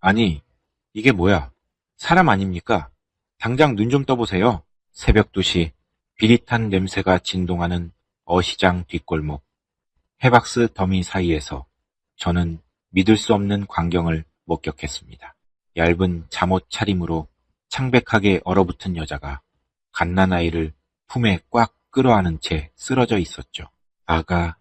아니, 이게 뭐야? 사람 아닙니까? 당장 눈 좀 떠보세요. 새벽 2시, 비릿한 냄새가 진동하는 어시장 뒷골목, 해박스 더미 사이에서 저는 믿을 수 없는 광경을 목격했습니다. 얇은 잠옷 차림으로 창백하게 얼어붙은 여자가 갓난아이를 품에 꽉 끌어안은 채 쓰러져 있었죠. 아가,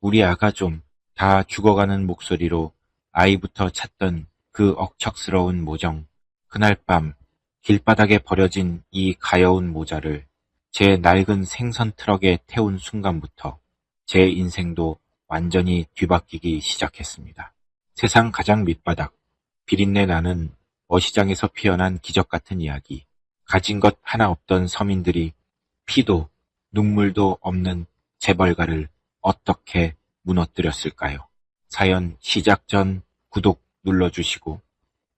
우리 아가 좀, 다 죽어가는 목소리로 아이부터 찾던 그 억척스러운 모정. 그날 밤 길바닥에 버려진 이 가여운 모자를 제 낡은 생선 트럭에 태운 순간부터 제 인생도 완전히 뒤바뀌기 시작했습니다. 세상 가장 밑바닥, 비린내 나는 어시장에서 피어난 기적 같은 이야기. 가진 것 하나 없던 서민들이 피도 눈물도 없는 재벌가를 어떻게 무너뜨렸을까요? 사연 시작 전 구독 눌러주시고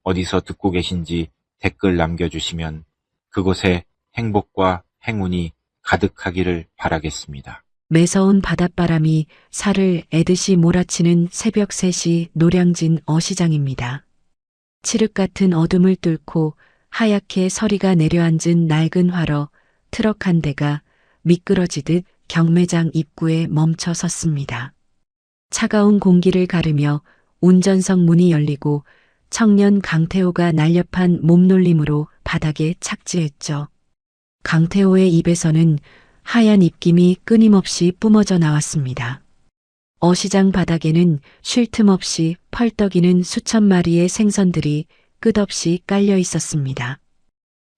어디서 듣고 계신지 댓글 남겨주시면 그곳에 행복과 행운이 가득하기를 바라겠습니다. 매서운 바닷바람이 살을 애듯이 몰아치는 새벽 3시 노량진 어시장입니다. 칠흑 같은 어둠을 뚫고 하얗게 서리가 내려앉은 낡은 화로 트럭 한 대가 미끄러지듯 경매장 입구에 멈춰 섰습니다. 차가운 공기를 가르며 운전석 문이 열리고 청년 강태호가 날렵한 몸놀림으로 바닥에 착지했죠. 강태호의 입에서는 하얀 입김이 끊임없이 뿜어져 나왔습니다. 어시장 바닥에는 쉴 틈 없이 펄떡이는 수천 마리의 생선들이 끝없이 깔려 있었습니다.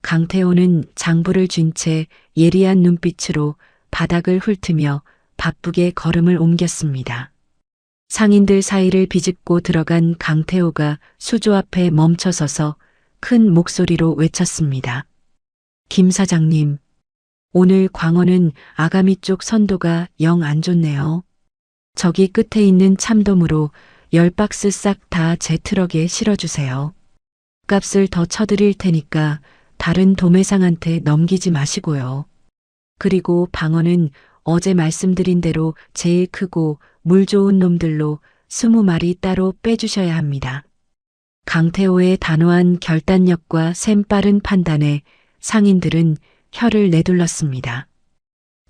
강태호는 장부를 쥔 채 예리한 눈빛으로 바닥을 훑으며 바쁘게 걸음을 옮겼습니다. 상인들 사이를 비집고 들어간 강태호가 수조 앞에 멈춰서서 큰 목소리로 외쳤습니다. 김 사장님, 오늘 광어는 아가미 쪽 선도가 영 안 좋네요. 저기 끝에 있는 참돔으로 10박스 싹 다 제 트럭에 실어주세요. 값을 더 쳐드릴 테니까 다른 도매상한테 넘기지 마시고요. 그리고 방어는 어제 말씀드린 대로 제일 크고 물 좋은 놈들로 20마리 따로 빼주셔야 합니다. 강태호의 단호한 결단력과 샘빠른 판단에 상인들은 혀를 내둘렀습니다.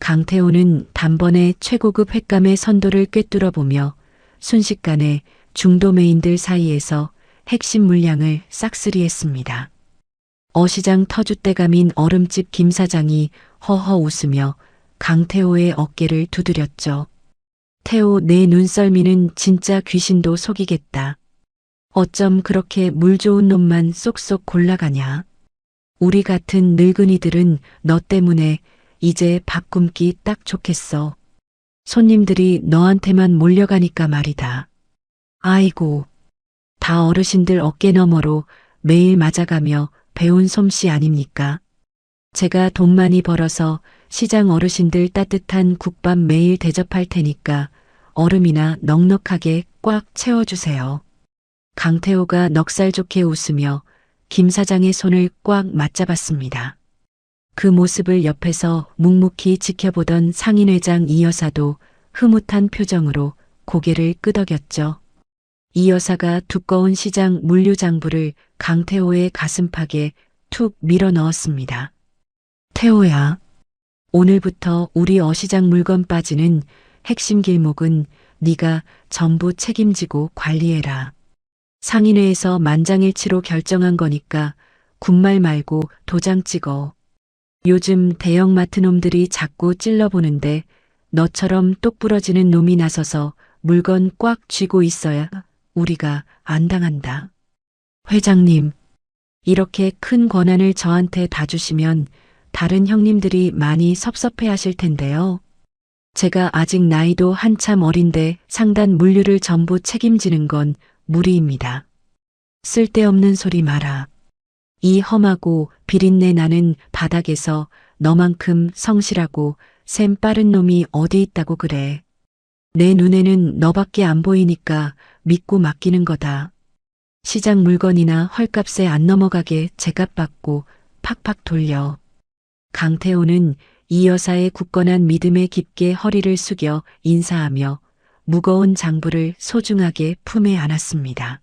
강태호는 단번에 최고급 횟감의 선도를 꿰뚫어보며 순식간에 중도매인들 사이에서 핵심 물량을 싹쓸이했습니다. 어시장 터줏대감인 얼음집 김 사장이 허허 웃으며 강태호의 어깨를 두드렸죠. 태호, 내 눈썰미는 진짜 귀신도 속이겠다. 어쩜 그렇게 물 좋은 놈만 쏙쏙 골라가냐. 우리 같은 늙은이들은 너 때문에 이제 밥 굶기 딱 좋겠어. 손님들이 너한테만 몰려가니까 말이다. 아이고, 다 어르신들 어깨 너머로 매일 맞아가며 배운 솜씨 아닙니까? 제가 돈 많이 벌어서 시장 어르신들 따뜻한 국밥 매일 대접할 테니까 얼음이나 넉넉하게 꽉 채워주세요. 강태호가 넉살 좋게 웃으며 김 사장의 손을 꽉 맞잡았습니다. 그 모습을 옆에서 묵묵히 지켜보던 상인회장 이 여사도 흐뭇한 표정으로 고개를 끄덕였죠. 이 여사가 두꺼운 시장 물류장부를 강태호의 가슴팍에 툭 밀어 넣었습니다. 태호야, 오늘부터 우리 어시장 물건 빠지는 핵심 길목은 네가 전부 책임지고 관리해라. 상인회에서 만장일치로 결정한 거니까 군말 말고 도장 찍어. 요즘 대형마트 놈들이 자꾸 찔러보는데 너처럼 똑부러지는 놈이 나서서 물건 꽉 쥐고 있어야 우리가 안 당한다. 회장님, 이렇게 큰 권한을 저한테 다 주시면 다른 형님들이 많이 섭섭해 하실 텐데요. 제가 아직 나이도 한참 어린데 상단 물류를 전부 책임지는 건 무리입니다. 쓸데없는 소리 마라. 이 험하고 비린내 나는 바닥에서 너만큼 성실하고 샘 빠른 놈이 어디 있다고 그래. 내 눈에는 너밖에 안 보이니까 믿고 맡기는 거다. 시장 물건이나 헐값에 안 넘어가게 제값 받고 팍팍 돌려. 강태호는 이 여사의 굳건한 믿음에 깊게 허리를 숙여 인사하며 무거운 장부를 소중하게 품에 안았습니다.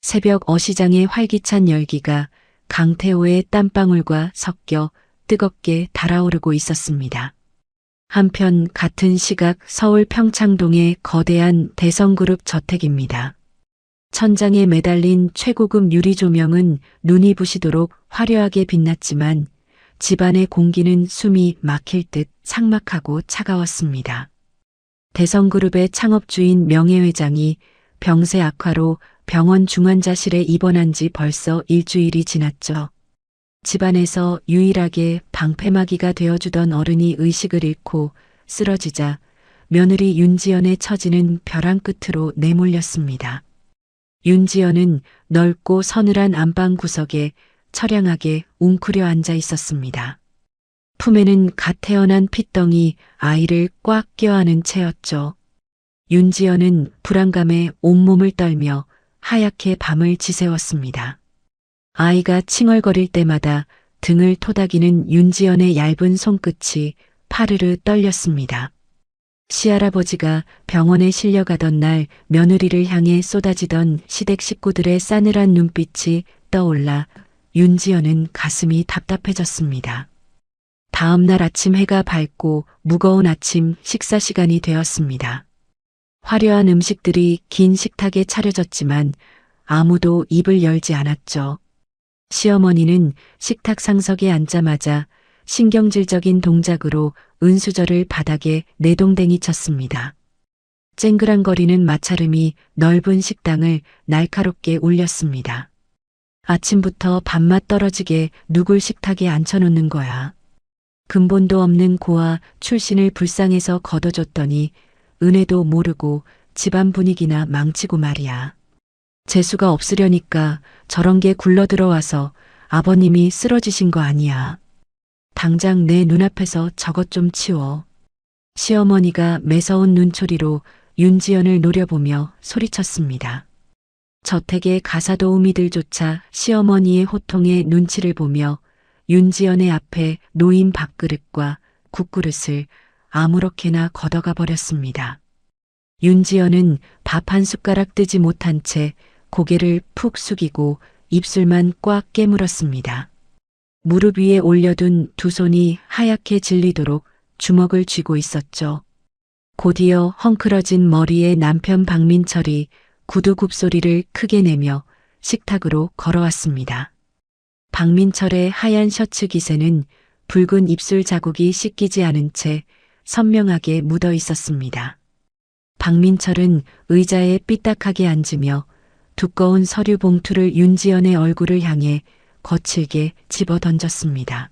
새벽 어시장의 활기찬 열기가 강태호의 땀방울과 섞여 뜨겁게 달아오르고 있었습니다. 한편 같은 시각 서울 평창동의 거대한 대성그룹 저택입니다. 천장에 매달린 최고급 유리 조명은 눈이 부시도록 화려하게 빛났지만 집안의 공기는 숨이 막힐 듯 삭막하고 차가웠습니다. 대성그룹의 창업주인 명예회장이 병세 악화로 병원 중환자실에 입원한 지 벌써 일주일이 지났죠. 집안에서 유일하게 방패막이가 되어주던 어른이 의식을 잃고 쓰러지자 며느리 윤지연의 처지는 벼랑 끝으로 내몰렸습니다. 윤지연은 넓고 서늘한 안방 구석에 처량하게 웅크려 앉아 있었습니다. 품에는 갓 태어난 핏덩이 아이를 꽉 껴안은 채였죠. 윤지연은 불안감에 온몸을 떨며 하얗게 밤을 지새웠습니다. 아이가 칭얼거릴 때마다 등을 토닥이는 윤지연의 얇은 손끝이 파르르 떨렸습니다. 시할아버지가 병원에 실려가던 날 며느리를 향해 쏟아지던 시댁 식구들의 싸늘한 눈빛이 떠올라 윤지연은 가슴이 답답해졌습니다. 다음 날 아침 해가 밝고 무거운 아침 식사 시간이 되었습니다. 화려한 음식들이 긴 식탁에 차려졌지만 아무도 입을 열지 않았죠. 시어머니는 식탁 상석에 앉자마자 신경질적인 동작으로 은수저를 바닥에 내동댕이 쳤습니다. 쨍그랑거리는 마찰음이 넓은 식당을 날카롭게 울렸습니다. 아침부터 밥맛 떨어지게 누굴 식탁에 앉혀놓는 거야. 근본도 없는 고아 출신을 불쌍해서 걷어줬더니 은혜도 모르고 집안 분위기나 망치고 말이야. 재수가 없으려니까 저런 게 굴러들어와서 아버님이 쓰러지신 거 아니야. 당장 내 눈앞에서 저것 좀 치워. 시어머니가 매서운 눈초리로 윤지연을 노려보며 소리쳤습니다. 저택의 가사도우미들조차 시어머니의 호통에 눈치를 보며 윤지연의 앞에 놓인 밥그릇과 국그릇을 아무렇게나 걷어가 버렸습니다. 윤지연은 밥 한 숟가락 뜨지 못한 채 고개를 푹 숙이고 입술만 꽉 깨물었습니다. 무릎 위에 올려둔 두 손이 하얗게 질리도록 주먹을 쥐고 있었죠. 곧이어 헝클어진 머리에 남편 박민철이 구두 굽소리를 크게 내며 식탁으로 걸어왔습니다. 박민철의 하얀 셔츠 기세는 붉은 입술 자국이 씻기지 않은 채 선명하게 묻어 있었습니다. 박민철은 의자에 삐딱하게 앉으며 두꺼운 서류 봉투를 윤지연의 얼굴을 향해 거칠게 집어 던졌습니다.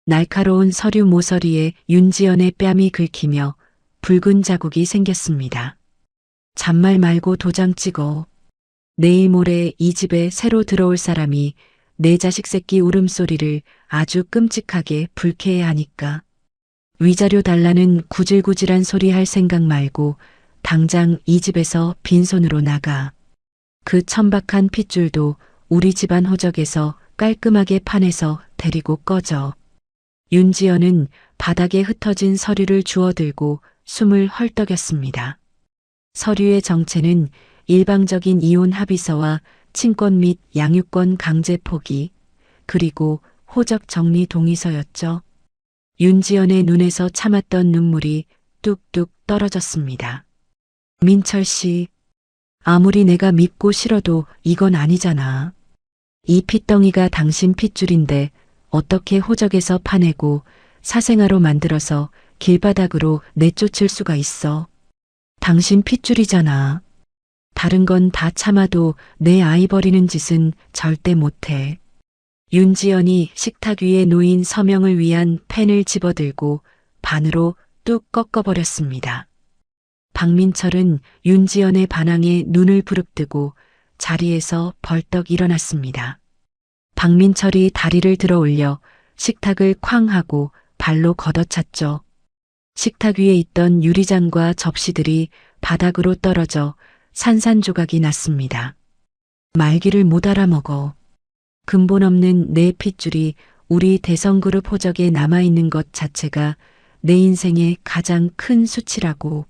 날카로운 서류 모서리에 윤지연의 뺨이 긁히며 붉은 자국이 생겼습니다. 잔말 말고 도장 찍어. 내일 모레 이 집에 새로 들어올 사람이 내 자식 새끼 울음소리를 아주 끔찍하게 불쾌해하니까. 위자료 달라는 구질구질한 소리 할 생각 말고 당장 이 집에서 빈손으로 나가. 그 천박한 핏줄도 우리 집안 호적에서 깔끔하게 파내서 데리고 꺼져. 윤지연은 바닥에 흩어진 서류를 주워들고 숨을 헐떡였습니다. 서류의 정체는 일방적인 이혼 합의서와 친권 및 양육권 강제 포기, 그리고 호적 정리 동의서였죠. 윤지연의 눈에서 참았던 눈물이 뚝뚝 떨어졌습니다. 민철 씨, 아무리 내가 밉고 싫어도 이건 아니잖아. 이 핏덩이가 당신 핏줄인데 어떻게 호적에서 파내고 사생아로 만들어서 길바닥으로 내쫓을 수가 있어. 당신 핏줄이잖아. 다른 건 다 참아도 내 아이 버리는 짓은 절대 못해. 윤지연이 식탁 위에 놓인 서명을 위한 펜을 집어들고 반으로 뚝 꺾어버렸습니다. 박민철은 윤지연의 반항에 눈을 부릅뜨고 자리에서 벌떡 일어났습니다. 박민철이 다리를 들어 올려 식탁을 쾅 하고 발로 걷어찼죠. 식탁 위에 있던 유리잔과 접시들이 바닥으로 떨어져 산산조각이 났습니다. 말귀를 못 알아먹어. 근본 없는 내 핏줄이 우리 대성그룹 호적에 남아있는 것 자체가 내 인생의 가장 큰 수치라고.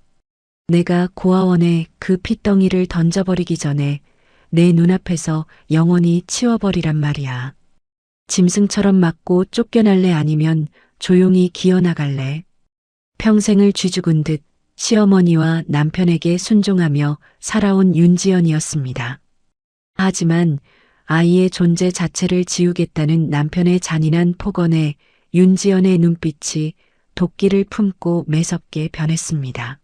내가 고아원에 그 핏덩이를 던져버리기 전에 내 눈앞에서 영원히 치워버리란 말이야. 짐승처럼 맞고 쫓겨날래 아니면 조용히 기어나갈래. 평생을 쥐죽은 듯 시어머니와 남편에게 순종하며 살아온 윤지연이었습니다. 하지만 아이의 존재 자체를 지우겠다는 남편의 잔인한 폭언에 윤지연의 눈빛이 도끼를 품고 매섭게 변했습니다.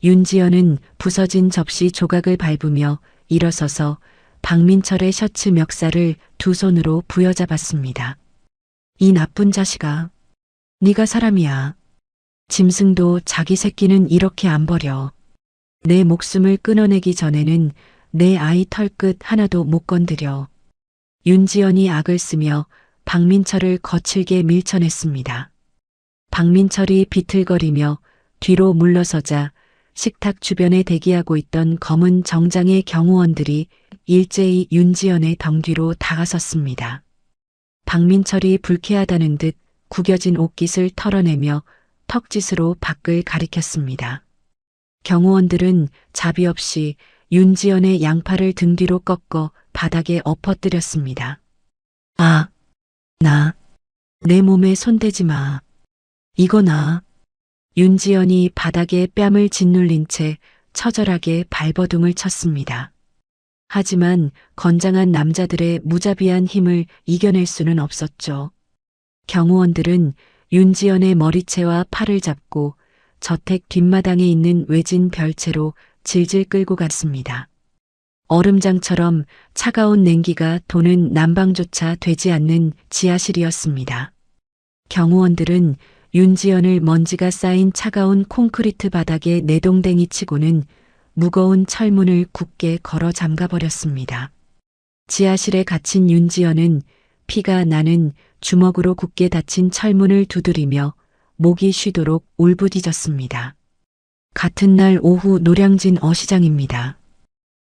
윤지연은 부서진 접시 조각을 밟으며 일어서서 박민철의 셔츠 멱살을 두 손으로 부여잡았습니다. 이 나쁜 자식아. 네가 사람이야. 짐승도 자기 새끼는 이렇게 안 버려. 내 목숨을 끊어내기 전에는 내 아이 털끝 하나도 못 건드려. 윤지연이 악을 쓰며 박민철을 거칠게 밀쳐냈습니다. 박민철이 비틀거리며 뒤로 물러서자 식탁 주변에 대기하고 있던 검은 정장의 경호원들이 일제히 윤지연의 등 뒤로 다가섰습니다. 박민철이 불쾌하다는 듯 구겨진 옷깃을 털어내며 턱짓으로 밖을 가리켰습니다. 경호원들은 자비 없이 윤지연의 양팔을 등 뒤로 꺾어 바닥에 엎어뜨렸습니다. 아, 내 몸에 손대지 마. 이거 나. 윤지연이 바닥에 뺨을 짓눌린 채 처절하게 발버둥을 쳤습니다. 하지만 건장한 남자들의 무자비한 힘을 이겨낼 수는 없었죠. 경호원들은 윤지연의 머리채와 팔을 잡고 저택 뒷마당에 있는 외진 별채로 질질 끌고 갔습니다. 얼음장처럼 차가운 냉기가 도는 난방조차 되지 않는 지하실이었습니다. 경호원들은 윤지연을 먼지가 쌓인 차가운 콘크리트 바닥에 내동댕이 치고는 무거운 철문을 굳게 걸어 잠가버렸습니다. 지하실에 갇힌 윤지연은 피가 나는 주먹으로 굳게 닫힌 철문을 두드리며 목이 쉬도록 울부짖었습니다. 같은 날 오후 노량진 어시장입니다.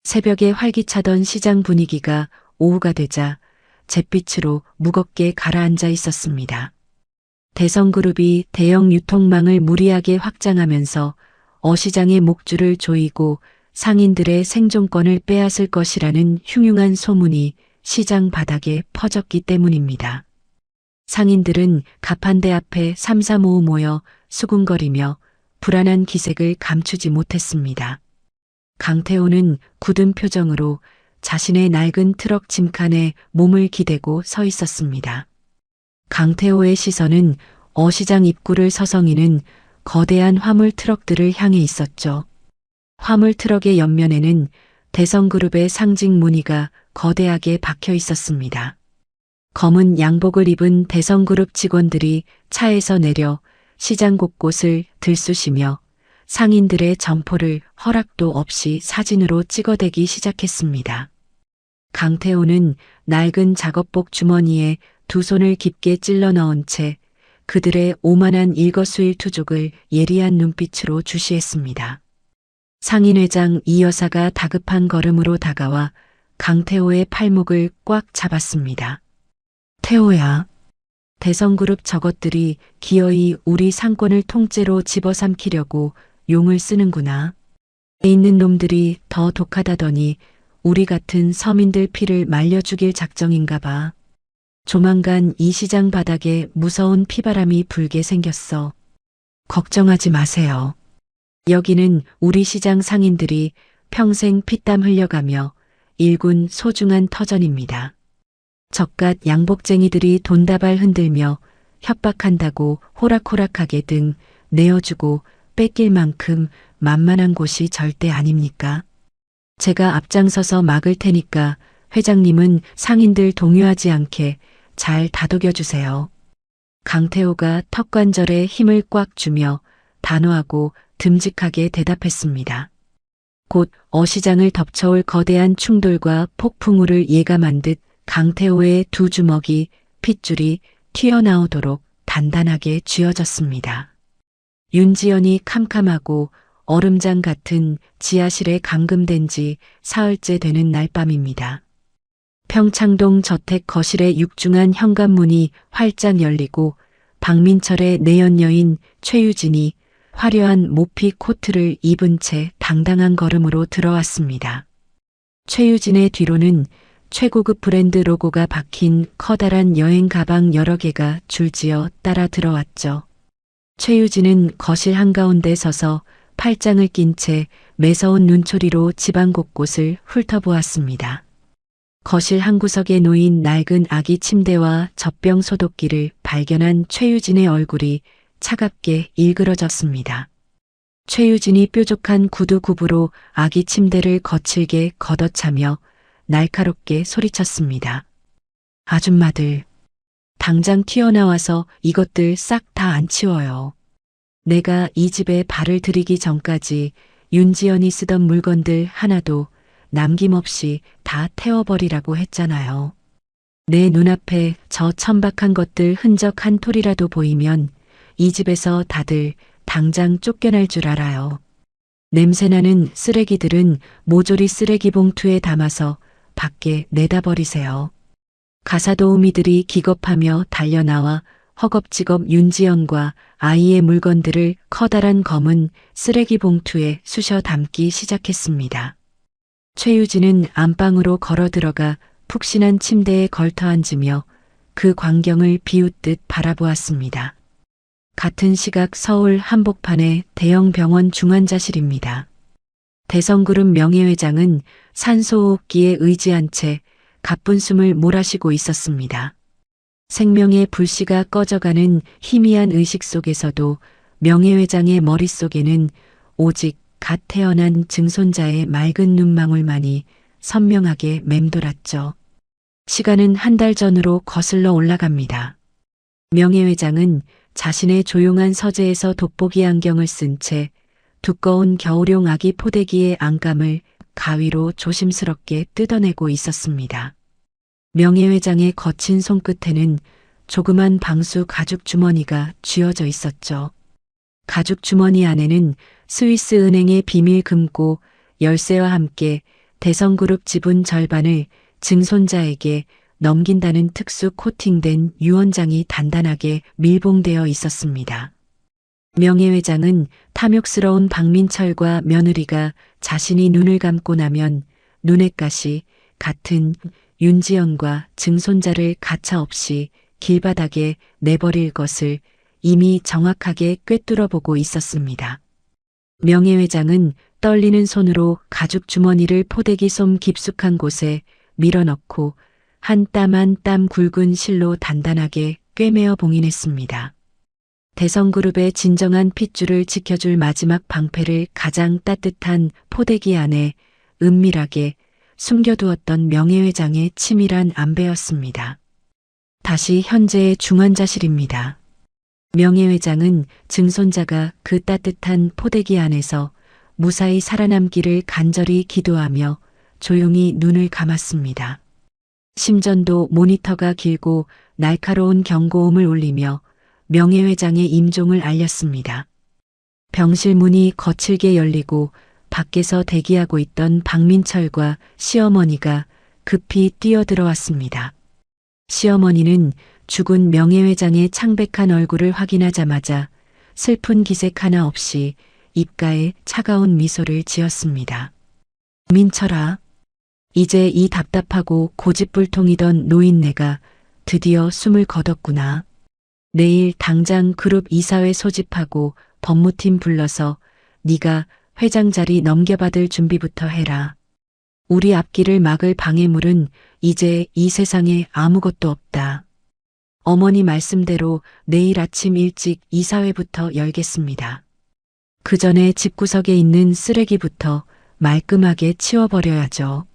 새벽에 활기차던 시장 분위기가 오후가 되자 잿빛으로 무겁게 가라앉아 있었습니다. 대성그룹이 대형 유통망을 무리하게 확장하면서 어시장의 목줄을 조이고 상인들의 생존권을 빼앗을 것이라는 흉흉한 소문이 시장 바닥에 퍼졌기 때문입니다. 상인들은 가판대 앞에 삼삼오오 모여 수군거리며 불안한 기색을 감추지 못했습니다. 강태호는 굳은 표정으로 자신의 낡은 트럭 짐칸에 몸을 기대고 서 있었습니다. 강태호의 시선은 어시장 입구를 서성이는 거대한 화물 트럭들을 향해 있었죠. 화물 트럭의 옆면에는 대성그룹의 상징 무늬가 거대하게 박혀 있었습니다. 검은 양복을 입은 대성그룹 직원들이 차에서 내려 시장 곳곳을 들쑤시며 상인들의 점포를 허락도 없이 사진으로 찍어대기 시작했습니다. 강태호는 낡은 작업복 주머니에 두 손을 깊게 찔러 넣은 채 그들의 오만한 일거수일투족을 예리한 눈빛으로 주시했습니다. 상인회장 이 여사가 다급한 걸음으로 다가와 강태호의 팔목을 꽉 잡았습니다. 태호야. 대성그룹 저것들이 기어이 우리 상권을 통째로 집어삼키려고 용을 쓰는구나. 에 있는 놈들이 더 독하다더니 우리 같은 서민들 피를 말려 죽일 작정인가 봐. 조만간 이 시장 바닥에 무서운 피바람이 불게 생겼어. 걱정하지 마세요. 여기는 우리 시장 상인들이 평생 피땀 흘려가며 일군 소중한 터전입니다. 젓갓 양복쟁이들이 돈다발 흔들며 협박한다고 호락호락하게 등 내어주고 뺏길 만큼 만만한 곳이 절대 아닙니까? 제가 앞장서서 막을 테니까 회장님은 상인들 동요하지 않게 잘 다독여 주세요. 강태호가 턱관절에 힘을 꽉 주며 단호하고 듬직하게 대답했습니다. 곧 어시장을 덮쳐올 거대한 충돌과 폭풍우를 예감한 듯 강태호의 두 주먹이 핏줄이 튀어나오도록 단단하게 쥐어졌습니다. 윤지연이 캄캄하고 얼음장 같은 지하실에 감금된 지 사흘째 되는 날밤입니다. 평창동 저택 거실의 육중한 현관문이 활짝 열리고 박민철의 내연녀인 최유진이 화려한 모피 코트를 입은 채 당당한 걸음으로 들어왔습니다. 최유진의 뒤로는 최고급 브랜드 로고가 박힌 커다란 여행 가방 여러 개가 줄지어 따라 들어왔죠. 최유진은 거실 한가운데 서서 팔짱을 낀 채 매서운 눈초리로 집안 곳곳을 훑어보았습니다. 거실 한 구석에 놓인 낡은 아기 침대와 젖병 소독기를 발견한 최유진의 얼굴이 차갑게 일그러졌습니다. 최유진이 뾰족한 구두 굽으로 아기 침대를 거칠게 걷어차며 날카롭게 소리쳤습니다. 아줌마들, 당장 튀어나와서 이것들 싹 다 안 치워요. 내가 이 집에 발을 들이기 전까지 윤지연이 쓰던 물건들 하나도 남김없이 다 태워버리라고 했잖아요. 내 눈앞에 저 천박한 것들 흔적 한 톨이라도 보이면 이 집에서 다들 당장 쫓겨날 줄 알아요. 냄새나는 쓰레기들은 모조리 쓰레기 봉투에 담아서 밖에 내다 버리세요. 가사도우미들이 기겁하며 달려나와 허겁지겁 윤지연과 아이의 물건들을 커다란 검은 쓰레기 봉투에 쑤셔 담기 시작했습니다. 최유진은 안방으로 걸어 들어가 푹신한 침대에 걸터 앉으며 그 광경을 비웃듯 바라보았습니다. 같은 시각 서울 한복판의 대형 병원 중환자실입니다. 대성그룹 명예회장은 산소호흡기에 의지한 채 가쁜 숨을 몰아쉬고 있었습니다. 생명의 불씨가 꺼져가는 희미한 의식 속에서도 명예회장의 머릿속에는 오직 갓 태어난 증손자의 맑은 눈망울만이 선명하게 맴돌았죠. 시간은 한 달 전으로 거슬러 올라갑니다. 명예회장은 자신의 조용한 서재에서 돋보기 안경을 쓴 채 두꺼운 겨울용 아기 포대기의 안감을 가위로 조심스럽게 뜯어내고 있었습니다. 명예회장의 거친 손끝에는 조그만 방수 가죽 주머니가 쥐어져 있었죠. 가죽 주머니 안에는 스위스 은행의 비밀 금고 열쇠와 함께 대성그룹 지분 절반을 증손자에게 넘긴다는 특수 코팅된 유언장이 단단하게 밀봉되어 있었습니다. 명예회장은 탐욕스러운 박민철과 며느리가 자신이 눈을 감고 나면 눈엣 가시 같은 윤지연과 증손자를 가차없이 길바닥에 내버릴 것을 이미 정확하게 꿰뚫어 보고 있었습니다. 명예회장은 떨리는 손으로 가죽 주머니를 포대기 솜 깊숙한 곳에 밀어넣고 한 땀 한 땀 굵은 실로 단단하게 꿰매어 봉인했습니다. 대성그룹의 진정한 핏줄을 지켜줄 마지막 방패를 가장 따뜻한 포대기 안에 은밀하게 숨겨두었던 명예회장의 치밀한 안배였습니다. 다시 현재의 중환자실입니다. 명예회장은 증손자가 그 따뜻한 포대기 안에서 무사히 살아남기를 간절히 기도하며 조용히 눈을 감았습니다. 심전도 모니터가 길고 날카로운 경고음을 울리며 명예회장의 임종을 알렸습니다. 병실 문이 거칠게 열리고 밖에서 대기하고 있던 박민철과 시어머니가 급히 뛰어들어왔습니다. 시어머니는 죽은 명예회장의 창백한 얼굴을 확인하자마자 슬픈 기색 하나 없이 입가에 차가운 미소를 지었습니다. 민철아, 이제 이 답답하고 고집불통이던 노인네가 드디어 숨을 거뒀구나. 내일 당장 그룹 이사회 소집하고 법무팀 불러서 네가 회장 자리 넘겨받을 준비부터 해라. 우리 앞길을 막을 방해물은 이제 이 세상에 아무것도 없다. 어머니 말씀대로 내일 아침 일찍 이사회부터 열겠습니다. 그 전에 집구석에 있는 쓰레기부터 말끔하게 치워버려야죠.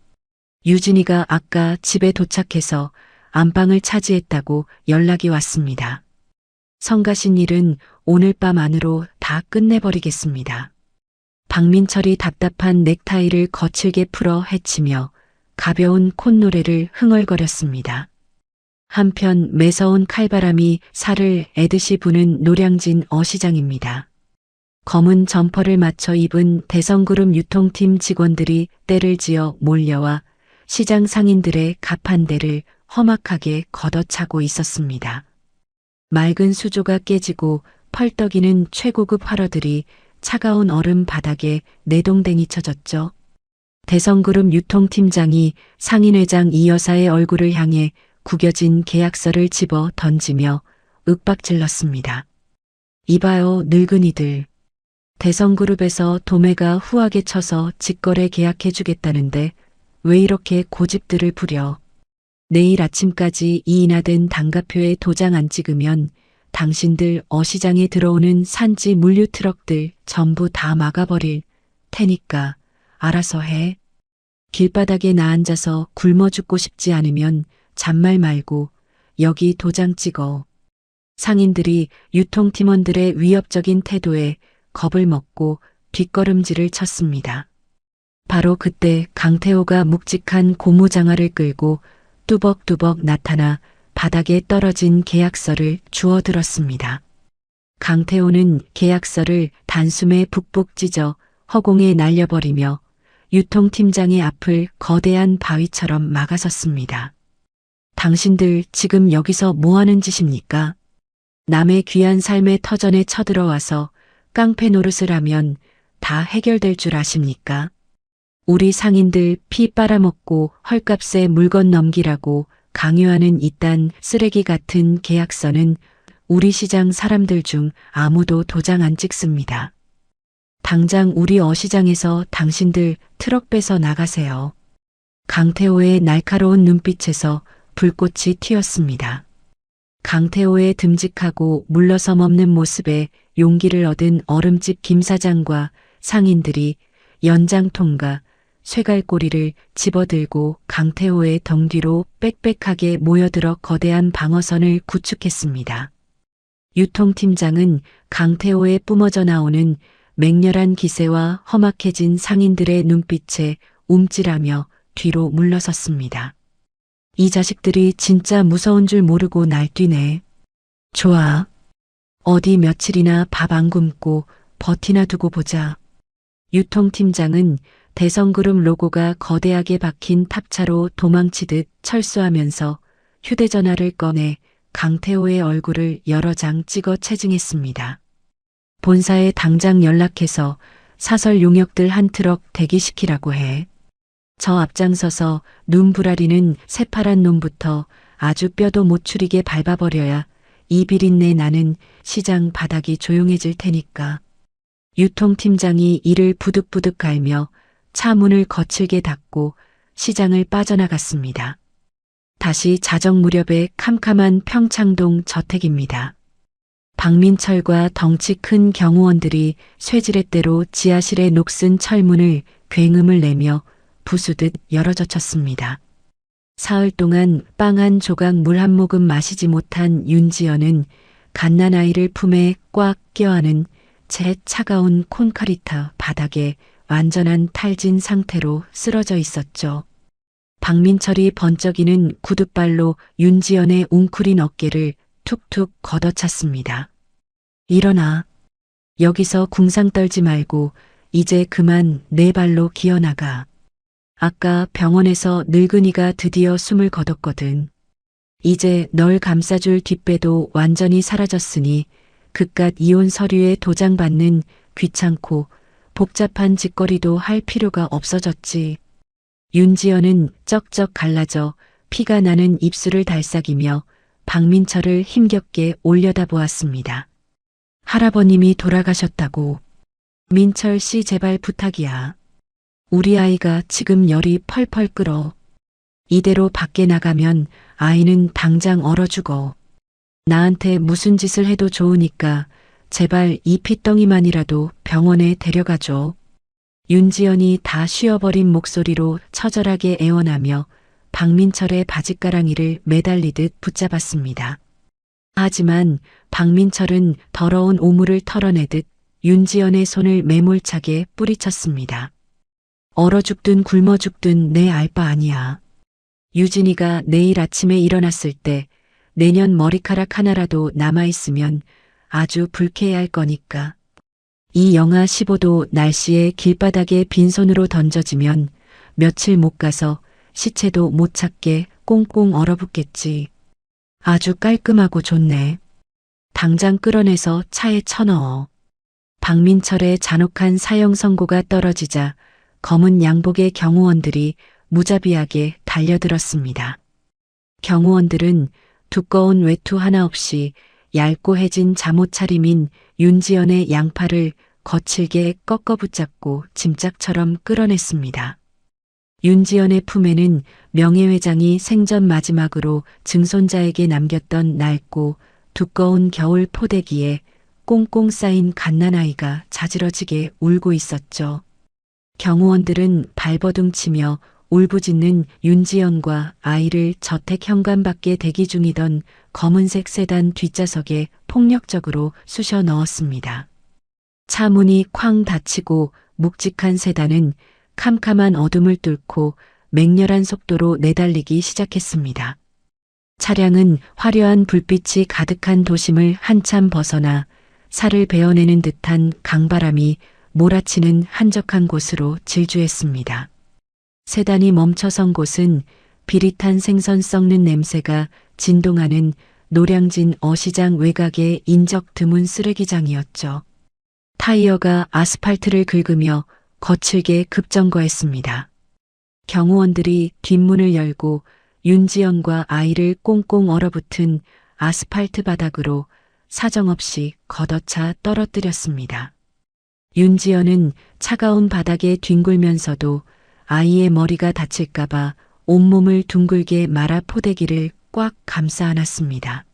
유진이가 아까 집에 도착해서 안방을 차지했다고 연락이 왔습니다. 성가신 일은 오늘 밤 안으로 다 끝내버리겠습니다. 박민철이 답답한 넥타이를 거칠게 풀어 헤치며 가벼운 콧노래를 흥얼거렸습니다. 한편 매서운 칼바람이 살을 애듯이 부는 노량진 어시장입니다. 검은 점퍼를 맞춰 입은 대성그룹 유통팀 직원들이 때를 지어 몰려와 시장 상인들의 가판대를 험악하게 걷어차고 있었습니다. 맑은 수조가 깨지고 펄떡이는 최고급 화로들이 차가운 얼음 바닥에 내동댕이 쳐졌죠. 대성그룹 유통팀장이 상인회장 이 여사의 얼굴을 향해 구겨진 계약서를 집어 던지며 윽박질렀습니다. 이봐요, 늙은이들. 대성그룹에서 도매가 후하게 쳐서 직거래 계약해주겠다는데 왜 이렇게 고집들을 부려. 내일 아침까지 이 인하된 단가표에 도장 안 찍으면 당신들 어시장에 들어오는 산지 물류 트럭들 전부 다 막아버릴 테니까 알아서 해. 길바닥에 나앉아서 굶어 죽고 싶지 않으면 잔말 말고 여기 도장 찍어. 상인들이 유통팀원들의 위협적인 태도에 겁을 먹고 뒷걸음질을 쳤습니다. 바로 그때 강태호가 묵직한 고무장화를 끌고 뚜벅뚜벅 나타나 바닥에 떨어진 계약서를 주워들었습니다. 강태호는 계약서를 단숨에 북북 찢어 허공에 날려버리며 유통팀장의 앞을 거대한 바위처럼 막아섰습니다. 당신들 지금 여기서 뭐 하는 짓입니까? 남의 귀한 삶의 터전에 쳐들어와서 깡패 노릇을 하면 다 해결될 줄 아십니까? 우리 상인들 피 빨아먹고 헐값에 물건 넘기라고 강요하는 이딴 쓰레기 같은 계약서는 우리 시장 사람들 중 아무도 도장 안 찍습니다. 당장 우리 어시장에서 당신들 트럭 빼서 나가세요. 강태호의 날카로운 눈빛에서 불꽃이 튀었습니다. 강태호의 듬직하고 물러섬 없는 모습에 용기를 얻은 얼음집 김 사장과 상인들이 연장통과 쇠갈고리를 집어들고 강태호의 덩 뒤로 빽빽하게 모여들어 거대한 방어선을 구축했습니다. 유통팀장은 강태호의 뿜어져 나오는 맹렬한 기세와 험악해진 상인들의 눈빛에 움찔하며 뒤로 물러섰습니다. 이 자식들이 진짜 무서운 줄 모르고 날뛰네. 좋아. 어디 며칠이나 밥 안 굶고 버티나 두고 보자. 유통팀장은 대성그룹 로고가 거대하게 박힌 탑차로 도망치듯 철수하면서 휴대전화를 꺼내 강태호의 얼굴을 여러 장 찍어 체증했습니다. 본사에 당장 연락해서 사설 용역들 한 트럭 대기시키라고 해. 저 앞장서서 눈부라리는 새파란 놈부터 아주 뼈도 못 추리게 밟아버려야 이 비린내 나는 시장 바닥이 조용해질 테니까. 유통팀장이 이를 부득부득 갈며 차 문을 거칠게 닫고 시장을 빠져나갔습니다. 다시 자정 무렵의 캄캄한 평창동 저택입니다. 박민철과 덩치 큰 경호원들이 쇠지렛대로 지하실의 녹슨 철문을 굉음을 내며 부수듯 열어젖혔습니다. 사흘 동안 빵 한 조각 물 한 모금 마시지 못한 윤지연은 갓난아이를 품에 꽉 껴안은 채 차가운 콘크리트 바닥에 완전한 탈진 상태로 쓰러져 있었죠. 박민철이 번쩍이는 구둣발로 윤지연의 웅크린 어깨를 툭툭 걷어찼습니다. 일어나. 여기서 궁상 떨지 말고 이제 그만 내 발로 기어나가. 아까 병원에서 늙은이가 드디어 숨을 거뒀거든. 이제 널 감싸줄 뒷배도 완전히 사라졌으니 그깟 이혼 서류에 도장 받는 귀찮고 복잡한 짓거리도 할 필요가 없어졌지. 윤지연은 쩍쩍 갈라져 피가 나는 입술을 달싹이며 박민철을 힘겹게 올려다보았습니다. 할아버님이 돌아가셨다고. 민철 씨 제발 부탁이야. 우리 아이가 지금 열이 펄펄 끓어. 이대로 밖에 나가면 아이는 당장 얼어 죽어. 나한테 무슨 짓을 해도 좋으니까 제발 이 핏덩이만이라도 병원에 데려가줘. 윤지연이 다 쉬어버린 목소리로 처절하게 애원하며 박민철의 바짓가랑이를 매달리듯 붙잡았습니다. 하지만 박민철은 더러운 오물을 털어내듯 윤지연의 손을 매몰차게 뿌리쳤습니다. 얼어 죽든 굶어 죽든 내 알 바 아니야. 유진이가 내일 아침에 일어났을 때 내년 머리카락 하나라도 남아있으면 아주 불쾌해할 거니까. 이 영하 15도 날씨에 길바닥에 빈손으로 던져지면 며칠 못 가서 시체도 못 찾게 꽁꽁 얼어붙겠지. 아주 깔끔하고 좋네. 당장 끌어내서 차에 쳐넣어. 박민철의 잔혹한 사형 선고가 떨어지자 검은 양복의 경호원들이 무자비하게 달려들었습니다. 경호원들은 두꺼운 외투 하나 없이 얇고 해진 잠옷 차림인 윤지연의 양팔을 거칠게 꺾어 붙잡고 짐짝처럼 끌어냈습니다. 윤지연의 품에는 명예회장이 생전 마지막으로 증손자에게 남겼던 낡고 두꺼운 겨울 포대기에 꽁꽁 쌓인 갓난아이가 자지러지게 울고 있었죠. 경호원들은 발버둥치며 울부짖는 윤지연과 아이를 저택 현관 밖에 대기 중이던 검은색 세단 뒷좌석에 폭력적으로 쑤셔 넣었습니다. 차 문이 쾅 닫히고 묵직한 세단은 캄캄한 어둠을 뚫고 맹렬한 속도로 내달리기 시작했습니다. 차량은 화려한 불빛이 가득한 도심을 한참 벗어나 살을 베어내는 듯한 강바람이 몰아치는 한적한 곳으로 질주했습니다. 세단이 멈춰선 곳은 비릿한 생선 썩는 냄새가 진동하는 노량진 어시장 외곽의 인적 드문 쓰레기장이었죠. 타이어가 아스팔트를 긁으며 거칠게 급정거했습니다. 경호원들이 뒷문을 열고 윤지연과 아이를 꽁꽁 얼어붙은 아스팔트 바닥으로 사정없이 걷어차 떨어뜨렸습니다. 윤지연은 차가운 바닥에 뒹굴면서도 아이의 머리가 다칠까봐 온몸을 둥글게 말아 포대기를 꽉 감싸 안았습니다.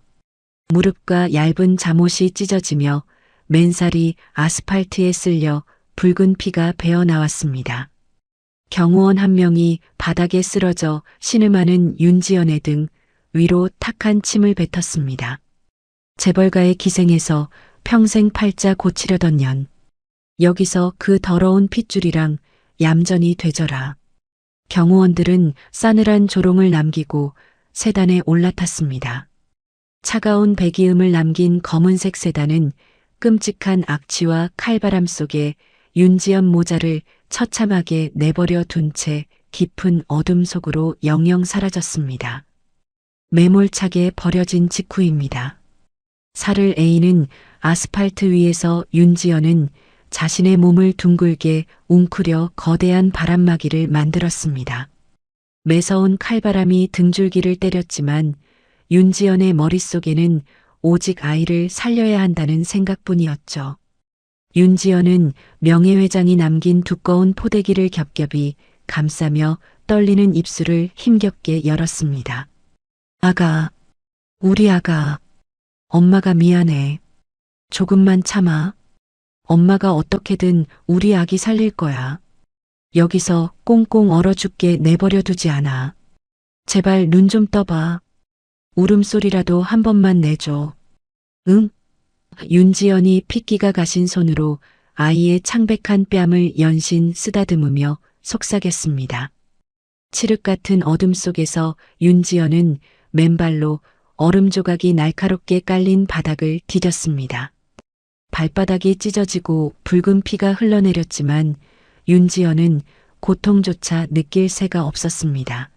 무릎과 얇은 잠옷이 찢어지며 맨살이 아스팔트에 쓸려 붉은 피가 배어 나왔습니다. 경호원 한 명이 바닥에 쓰러져 신음하는 윤지연의 등 위로 탁한 침을 뱉었습니다. 재벌가의 기생에서 평생 팔자 고치려던 년. 여기서 그 더러운 핏줄이랑 얌전히 되져라. 경호원들은 싸늘한 조롱을 남기고 세단에 올라탔습니다. 차가운 배기음을 남긴 검은색 세단은 끔찍한 악취와 칼바람 속에 윤지연 모자를 처참하게 내버려 둔 채 깊은 어둠 속으로 영영 사라졌습니다. 매몰차게 버려진 직후입니다. 살을 에이는 아스팔트 위에서 윤지연은 자신의 몸을 둥글게 웅크려 거대한 바람막이를 만들었습니다. 매서운 칼바람이 등줄기를 때렸지만 윤지연의 머릿속에는 오직 아이를 살려야 한다는 생각뿐이었죠. 윤지연은 명예회장이 남긴 두꺼운 포대기를 겹겹이 감싸며 떨리는 입술을 힘겹게 열었습니다. 아가, 우리 아가, 엄마가 미안해. 조금만 참아. 엄마가 어떻게든 우리 아기 살릴 거야. 여기서 꽁꽁 얼어 죽게 내버려 두지 않아. 제발 눈 좀 떠봐. 울음소리라도 한 번만 내줘. 응? 윤지연이 핏기가 가신 손으로 아이의 창백한 뺨을 연신 쓰다듬으며 속삭였습니다. 칠흑 같은 어둠 속에서 윤지연은 맨발로 얼음 조각이 날카롭게 깔린 바닥을 디뎠습니다. 발바닥이 찢어지고 붉은 피가 흘러내렸지만 윤지연은 고통조차 느낄 새가 없었습니다.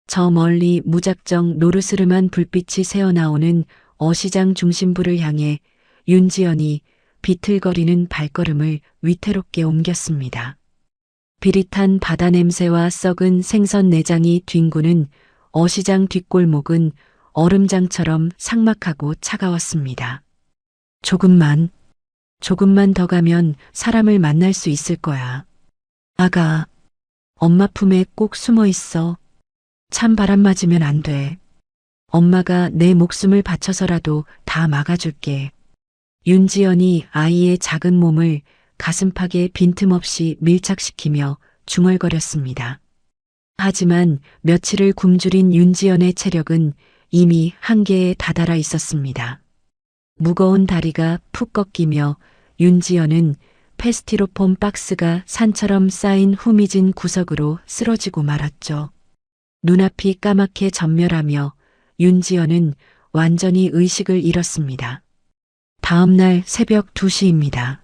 저 멀리 무작정 노르스름한 불빛이 새어나오는 어시장 중심부를 향해 윤지연이 비틀거리는 발걸음을 위태롭게 옮겼습니다. 비릿한 바다 냄새와 썩은 생선 내장이 뒹구는 어시장 뒷골목은 얼음장처럼 삭막하고 차가웠습니다. 조금만 더 가면 사람을 만날 수 있을 거야. 아가, 엄마 품에 꼭 숨어 있어. 찬 바람 맞으면 안 돼. 엄마가 내 목숨을 바쳐서라도 다 막아줄게. 윤지연이 아이의 작은 몸을 가슴팍에 빈틈없이 밀착시키며 중얼거렸습니다. 하지만 며칠을 굶주린 윤지연의 체력은 이미 한계에 다다라 있었습니다. 무거운 다리가 푹 꺾이며 윤지연은 페스티로폼 박스가 산처럼 쌓인 후미진 구석으로 쓰러지고 말았죠. 눈앞이 까맣게 전멸하며 윤지연은 완전히 의식을 잃었습니다. 다음 날 새벽 2시입니다.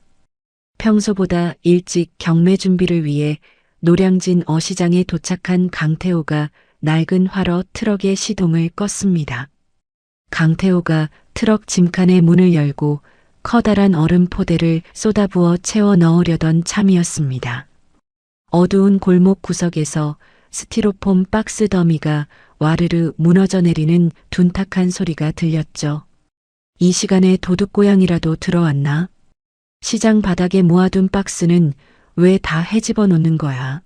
평소보다 일찍 경매 준비를 위해 노량진 어시장에 도착한 강태호가 낡은 화로 트럭의 시동을 껐습니다. 강태호가 트럭 짐칸의 문을 열고 커다란 얼음 포대를 쏟아부어 채워 넣으려던 참이었습니다. 어두운 골목 구석에서 스티로폼 박스 더미가 와르르 무너져 내리는 둔탁한 소리가 들렸죠. 이 시간에 도둑고양이라도 들어왔나? 시장 바닥에 모아둔 박스는 왜 다 헤집어 놓는 거야?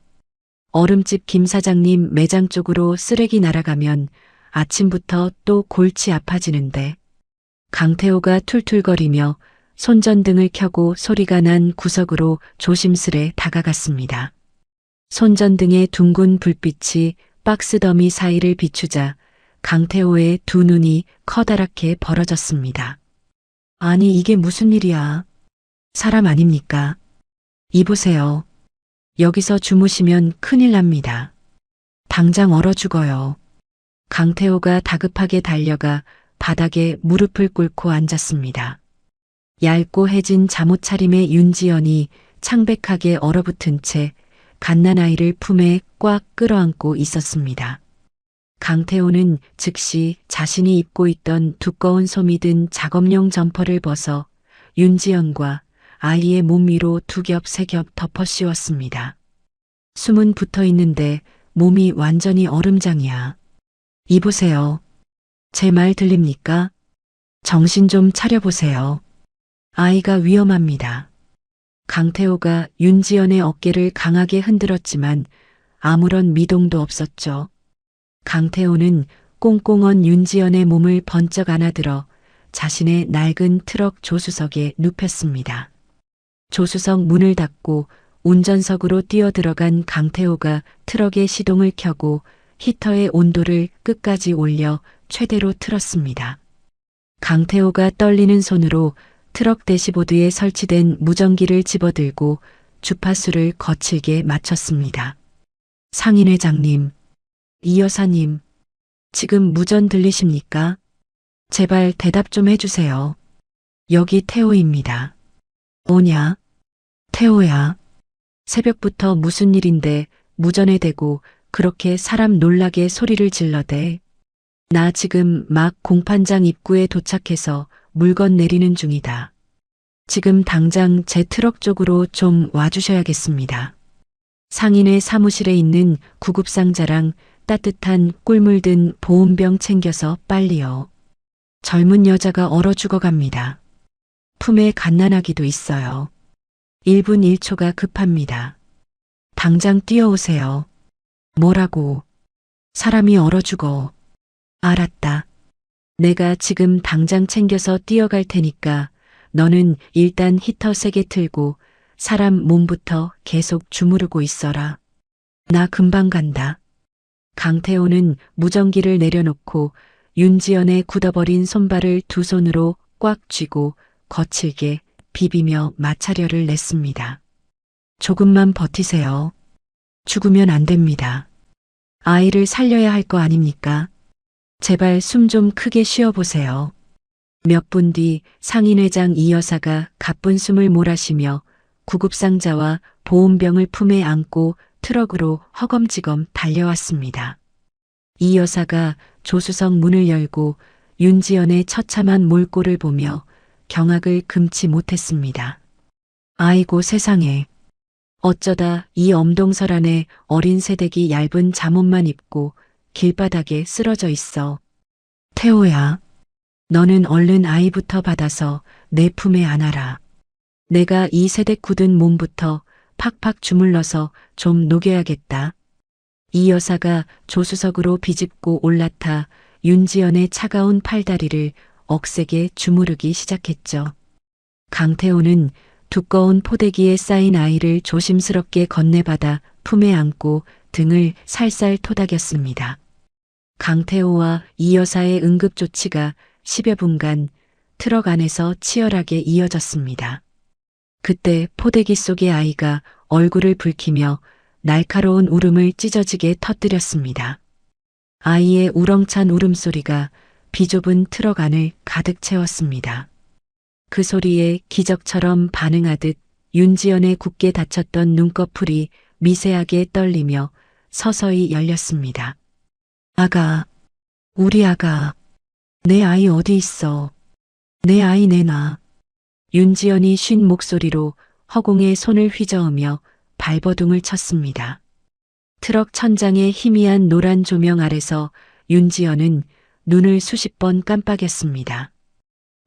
얼음집 김 사장님 매장 쪽으로 쓰레기 날아가면 아침부터 또 골치 아파지는데. 강태호가 툴툴거리며 손전등을 켜고 소리가 난 구석으로 조심스레 다가갔습니다. 손전등의 둥근 불빛이 박스 더미 사이를 비추자 강태호의 두 눈이 커다랗게 벌어졌습니다. 아니 이게 무슨 일이야? 사람 아닙니까? 이보세요. 여기서 주무시면 큰일 납니다. 당장 얼어 죽어요. 강태호가 다급하게 달려가 바닥에 무릎을 꿇고 앉았습니다. 얇고 해진 잠옷 차림의 윤지연이 창백하게 얼어붙은 채 갓난아이를 품에 꽉 끌어안고 있었습니다. 강태호는 즉시 자신이 입고 있던 두꺼운 솜이 든 작업용 점퍼를 벗어 윤지연과 아이의 몸 위로 두 겹 세 겹 덮어 씌웠습니다. 숨은 붙어 있는데 몸이 완전히 얼음장이야. 이보세요. 제 말 들립니까? 정신 좀 차려보세요. 아이가 위험합니다. 강태호가 윤지연의 어깨를 강하게 흔들었지만 아무런 미동도 없었죠. 강태호는 꽁꽁 언 윤지연의 몸을 번쩍 안아들어 자신의 낡은 트럭 조수석에 눕혔습니다. 조수석 문을 닫고 운전석으로 뛰어들어간 강태호가 트럭의 시동을 켜고 히터의 온도를 끝까지 올려 최대로 틀었습니다. 강태호가 떨리는 손으로 트럭 대시보드에 설치된 무전기를 집어들고 주파수를 거칠게 맞췄습니다. 상인회장님, 이 여사님, 지금 무전 들리십니까? 제발 대답 좀 해주세요. 여기 태호입니다. 뭐냐? 태호야. 새벽부터 무슨 일인데 무전에 대고 그렇게 사람 놀라게 소리를 질러대. 나 지금 막 공판장 입구에 도착해서 물건 내리는 중이다. 지금 당장 제 트럭 쪽으로 좀 와주셔야겠습니다. 상인의 사무실에 있는 구급상자랑 따뜻한 꿀물 든 보온병 챙겨서 빨리요. 젊은 여자가 얼어 죽어갑니다. 품에 갓난아기도 있어요. 1분 1초가 급합니다. 당장 뛰어오세요. 뭐라고? 사람이 얼어 죽어. 알았다. 내가 지금 당장 챙겨서 뛰어갈 테니까 너는 일단 히터 세게 틀고 사람 몸부터 계속 주무르고 있어라. 나 금방 간다. 강태호는 무전기를 내려놓고 윤지연의 굳어버린 손발을 두 손으로 꽉 쥐고 거칠게 비비며 마찰열을 냈습니다. 조금만 버티세요. 죽으면 안 됩니다. 아이를 살려야 할 거 아닙니까? 제발 숨 좀 크게 쉬어보세요. 몇 분 뒤 상인회장 이 여사가 가쁜 숨을 몰아쉬며 구급상자와 보온병을 품에 안고 트럭으로 허검지검 달려왔습니다. 이 여사가 조수석 문을 열고 윤지연의 처참한 몰골을 보며 경악을 금치 못했습니다. 아이고 세상에. 어쩌다 이 엄동설 안에 어린 새댁이 얇은 잠옷만 입고 길바닥에 쓰러져 있어. 태호야, 너는 얼른 아이부터 받아서 내 품에 안아라. 내가 이 새댁 굳은 몸부터 팍팍 주물러서 좀 녹여야겠다. 이 여사가 조수석으로 비집고 올라타 윤지연의 차가운 팔다리를 억세게 주무르기 시작했죠. 강태호는 두꺼운 포대기에 쌓인 아이를 조심스럽게 건네받아 품에 안고 등을 살살 토닥였습니다. 강태호와 이 여사의 응급조치가 10여 분간 트럭 안에서 치열하게 이어졌습니다. 그때 포대기 속의 아이가 얼굴을 붉히며 날카로운 울음을 찢어지게 터뜨렸습니다. 아이의 우렁찬 울음소리가 비좁은 트럭 안을 가득 채웠습니다. 그 소리에 기적처럼 반응하듯 윤지연의 굳게 닫혔던 눈꺼풀이 미세하게 떨리며 서서히 열렸습니다. 아가, 우리 아가, 내 아이 어디 있어? 내 아이 내놔. 윤지연이 쉰 목소리로 허공에 손을 휘저으며 발버둥을 쳤습니다. 트럭 천장의 희미한 노란 조명 아래서 윤지연은 눈을 수십 번 깜빡였습니다.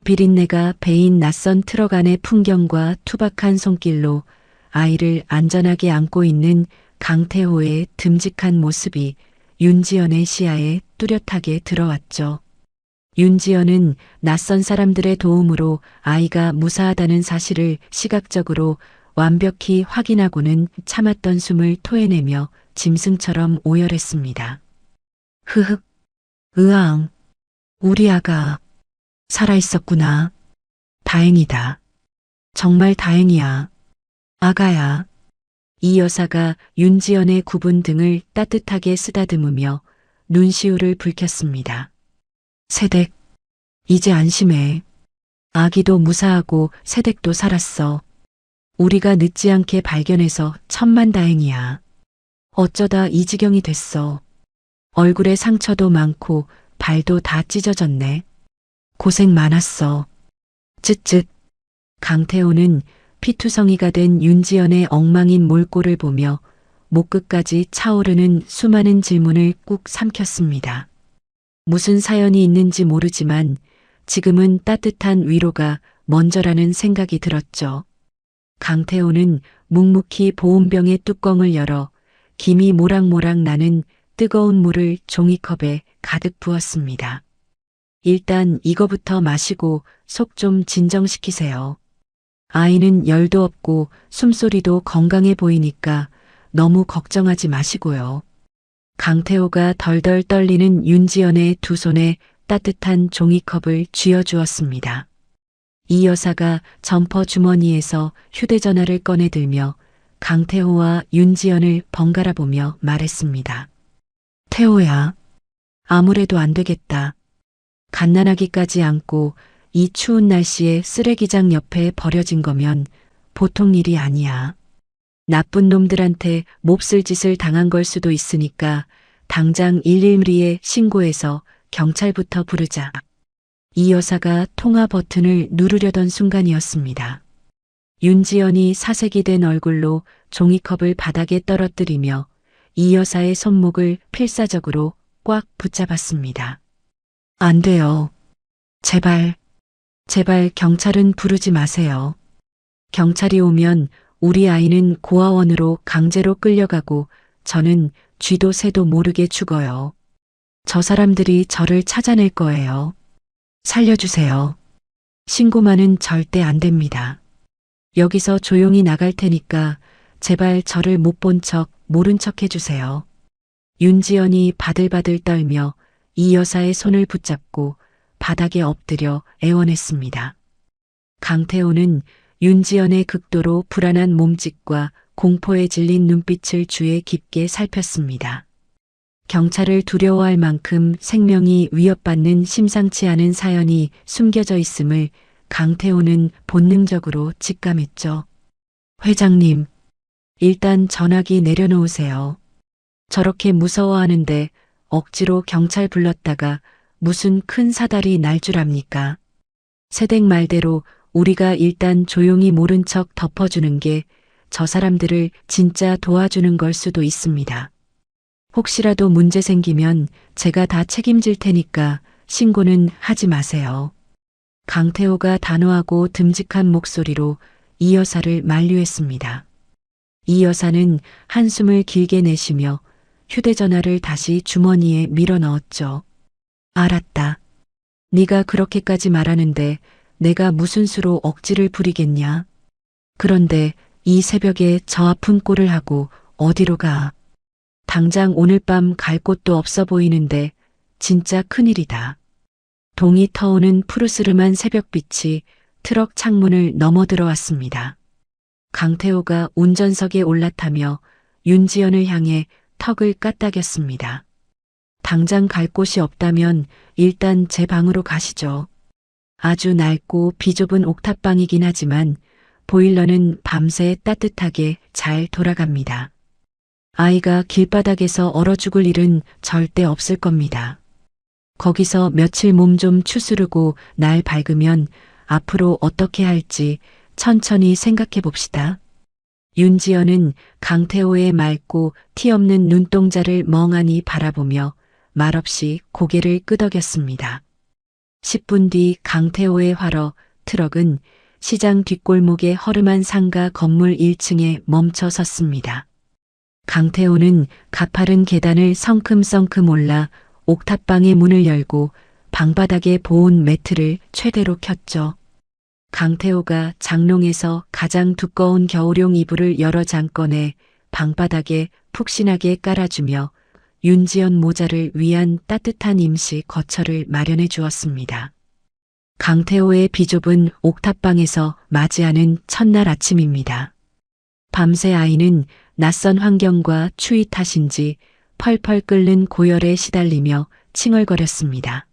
비린내가 배인 낯선 트럭 안의 풍경과 투박한 손길로 아이를 안전하게 안고 있는 강태호의 듬직한 모습이 윤지연의 시야에 뚜렷하게 들어왔죠. 윤지연은 낯선 사람들의 도움으로 아이가 무사하다는 사실을 시각적으로 완벽히 확인하고는 참았던 숨을 토해내며 짐승처럼 오열했습니다. 흐흑, 으앙, 우리 아가 살아있었구나. 다행이다. 정말 다행이야. 아가야. 이 여사가 윤지연의 굽은 등을 따뜻하게 쓰다듬으며 눈시울을 붉혔습니다. 세댁, 이제 안심해. 아기도 무사하고 세댁도 살았어. 우리가 늦지 않게 발견해서 천만다행이야. 어쩌다 이 지경이 됐어. 얼굴에 상처도 많고 발도 다 찢어졌네. 고생 많았어. 쯧쯧. 강태호는 피투성이가 된 윤지연의 엉망인 몰골을 보며 목끝까지 차오르는 수많은 질문을 꾹 삼켰습니다. 무슨 사연이 있는지 모르지만 지금은 따뜻한 위로가 먼저라는 생각이 들었죠. 강태호는 묵묵히 보온병의 뚜껑을 열어 김이 모락모락 나는 뜨거운 물을 종이컵에 가득 부었습니다. 일단 이거부터 마시고 속 좀 진정시키세요. 아이는 열도 없고 숨소리도 건강해 보이니까 너무 걱정하지 마시고요. 강태호가 덜덜 떨리는 윤지연의 두 손에 따뜻한 종이컵을 쥐어주었습니다. 이 여사가 점퍼 주머니에서 휴대전화를 꺼내들며 강태호와 윤지연을 번갈아 보며 말했습니다. 태호야, 아무래도 안 되겠다. 갓난아기까지 안고 이 추운 날씨에 쓰레기장 옆에 버려진 거면 보통 일이 아니야. 나쁜 놈들한테 몹쓸 짓을 당한 걸 수도 있으니까 당장 112에 신고해서 경찰부터 부르자. 이 여사가 통화 버튼을 누르려던 순간이었습니다. 윤지연이 사색이 된 얼굴로 종이컵을 바닥에 떨어뜨리며 이 여사의 손목을 필사적으로 꽉 붙잡았습니다. 안 돼요. 제발, 제발 경찰은 부르지 마세요. 경찰이 오면 우리 아이는 고아원으로 강제로 끌려가고 저는 쥐도 새도 모르게 죽어요. 저 사람들이 저를 찾아낼 거예요. 살려주세요. 신고만은 절대 안 됩니다. 여기서 조용히 나갈 테니까 제발 저를 못 본 척, 모른 척 해주세요. 윤지연이 바들바들 떨며 이 여사의 손을 붙잡고 바닥에 엎드려 애원했습니다. 강태호는 윤지연의 극도로 불안한 몸짓과 공포에 질린 눈빛을 주에 깊게 살폈습니다. 경찰을 두려워할 만큼 생명이 위협받는 심상치 않은 사연이 숨겨져 있음을 강태호는 본능적으로 직감했죠. 회장님, 일단 전화기 내려놓으세요. 저렇게 무서워하는데 억지로 경찰 불렀다가 무슨 큰 사달이 날 줄 압니까? 세댁 말대로 우리가 일단 조용히 모른 척 덮어주는 게 저 사람들을 진짜 도와주는 걸 수도 있습니다. 혹시라도 문제 생기면 제가 다 책임질 테니까 신고는 하지 마세요. 강태호가 단호하고 듬직한 목소리로 이 여사를 만류했습니다. 이 여사는 한숨을 길게 내쉬며 휴대전화를 다시 주머니에 밀어 넣었죠. 알았다. 네가 그렇게까지 말하는데 내가 무슨 수로 억지를 부리겠냐. 그런데 이 새벽에 저 아픈 꼴을 하고 어디로 가. 당장 오늘 밤 갈 곳도 없어 보이는데 진짜 큰일이다. 동이 터오는 푸르스름한 새벽빛이 트럭 창문을 넘어 들어왔습니다. 강태호가 운전석에 올라타며 윤지연을 향해 턱을 까딱였습니다. 당장 갈 곳이 없다면 일단 제 방으로 가시죠. 아주 낡고 비좁은 옥탑방이긴 하지만 보일러는 밤새 따뜻하게 잘 돌아갑니다. 아이가 길바닥에서 얼어 죽을 일은 절대 없을 겁니다. 거기서 며칠 몸 좀 추스르고 날 밝으면 앞으로 어떻게 할지 천천히 생각해 봅시다. 윤지연은 강태호의 맑고 티 없는 눈동자를 멍하니 바라보며 말없이 고개를 끄덕였습니다. 10분 뒤 강태호의 화러 트럭은 시장 뒷골목의 허름한 상가 건물 1층에 멈춰 섰습니다. 강태호는 가파른 계단을 성큼성큼 올라 옥탑방의 문을 열고 방바닥에 보온 매트를 최대로 켰죠. 강태호가 장롱에서 가장 두꺼운 겨울용 이불을 여러 장 꺼내 방바닥에 푹신하게 깔아주며 윤지연 모자를 위한 따뜻한 임시 거처를 마련해 주었습니다. 강태호의 비좁은 옥탑방에서 맞이하는 첫날 아침입니다. 밤새 아이는 낯선 환경과 추위 탓인지 펄펄 끓는 고열에 시달리며 칭얼거렸습니다.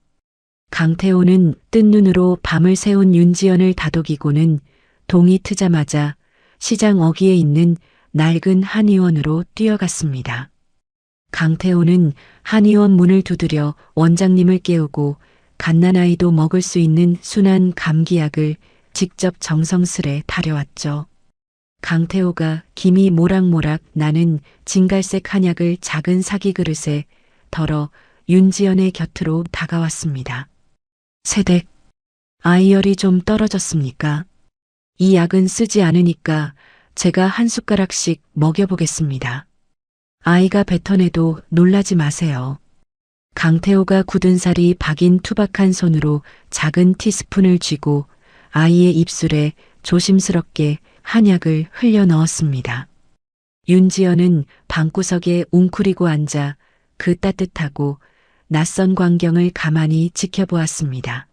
강태호는 뜬 눈으로 밤을 새운 윤지연을 다독이고는 동이 트자마자 시장 어귀에 있는 낡은 한의원으로 뛰어갔습니다. 강태호는 한의원 문을 두드려 원장님을 깨우고 갓난아이도 먹을 수 있는 순한 감기약을 직접 정성스레 다려왔죠. 강태호가 김이 모락모락 나는 진갈색 한약을 작은 사기 그릇에 덜어 윤지연의 곁으로 다가왔습니다. 세댁, 아이열이 좀 떨어졌습니까? 이 약은 쓰지 않으니까 제가 한 숟가락씩 먹여보겠습니다. 아이가 뱉어내도 놀라지 마세요. 강태호가 굳은 살이 박인 투박한 손으로 작은 티스푼을 쥐고 아이의 입술에 조심스럽게 한약을 흘려 넣었습니다. 윤지연은 방구석에 웅크리고 앉아 그 따뜻하고 낯선 광경을 가만히 지켜보았습니다.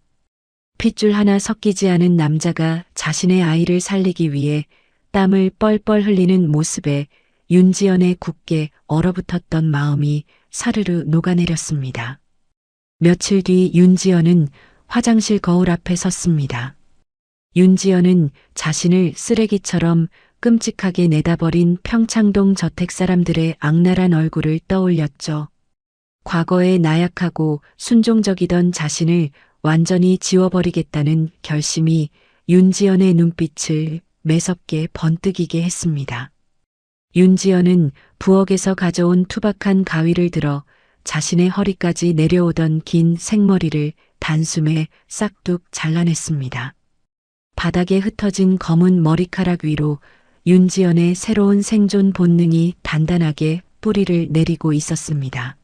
핏줄 하나 섞이지 않은 남자가 자신의 아이를 살리기 위해 땀을 뻘뻘 흘리는 모습에 윤지연의 굳게 얼어붙었던 마음이 사르르 녹아내렸습니다. 며칠 뒤 윤지연은 화장실 거울 앞에 섰습니다. 윤지연은 자신을 쓰레기처럼 끔찍하게 내다버린 평창동 저택 사람들의 악랄한 얼굴을 떠올렸죠. 과거에 나약하고 순종적이던 자신을 완전히 지워버리겠다는 결심이 윤지연의 눈빛을 매섭게 번뜩이게 했습니다. 윤지연은 부엌에서 가져온 투박한 가위를 들어 자신의 허리까지 내려오던 긴 생머리를 단숨에 싹둑 잘라냈습니다. 바닥에 흩어진 검은 머리카락 위로 윤지연의 새로운 생존 본능이 단단하게 뿌리를 내리고 있었습니다.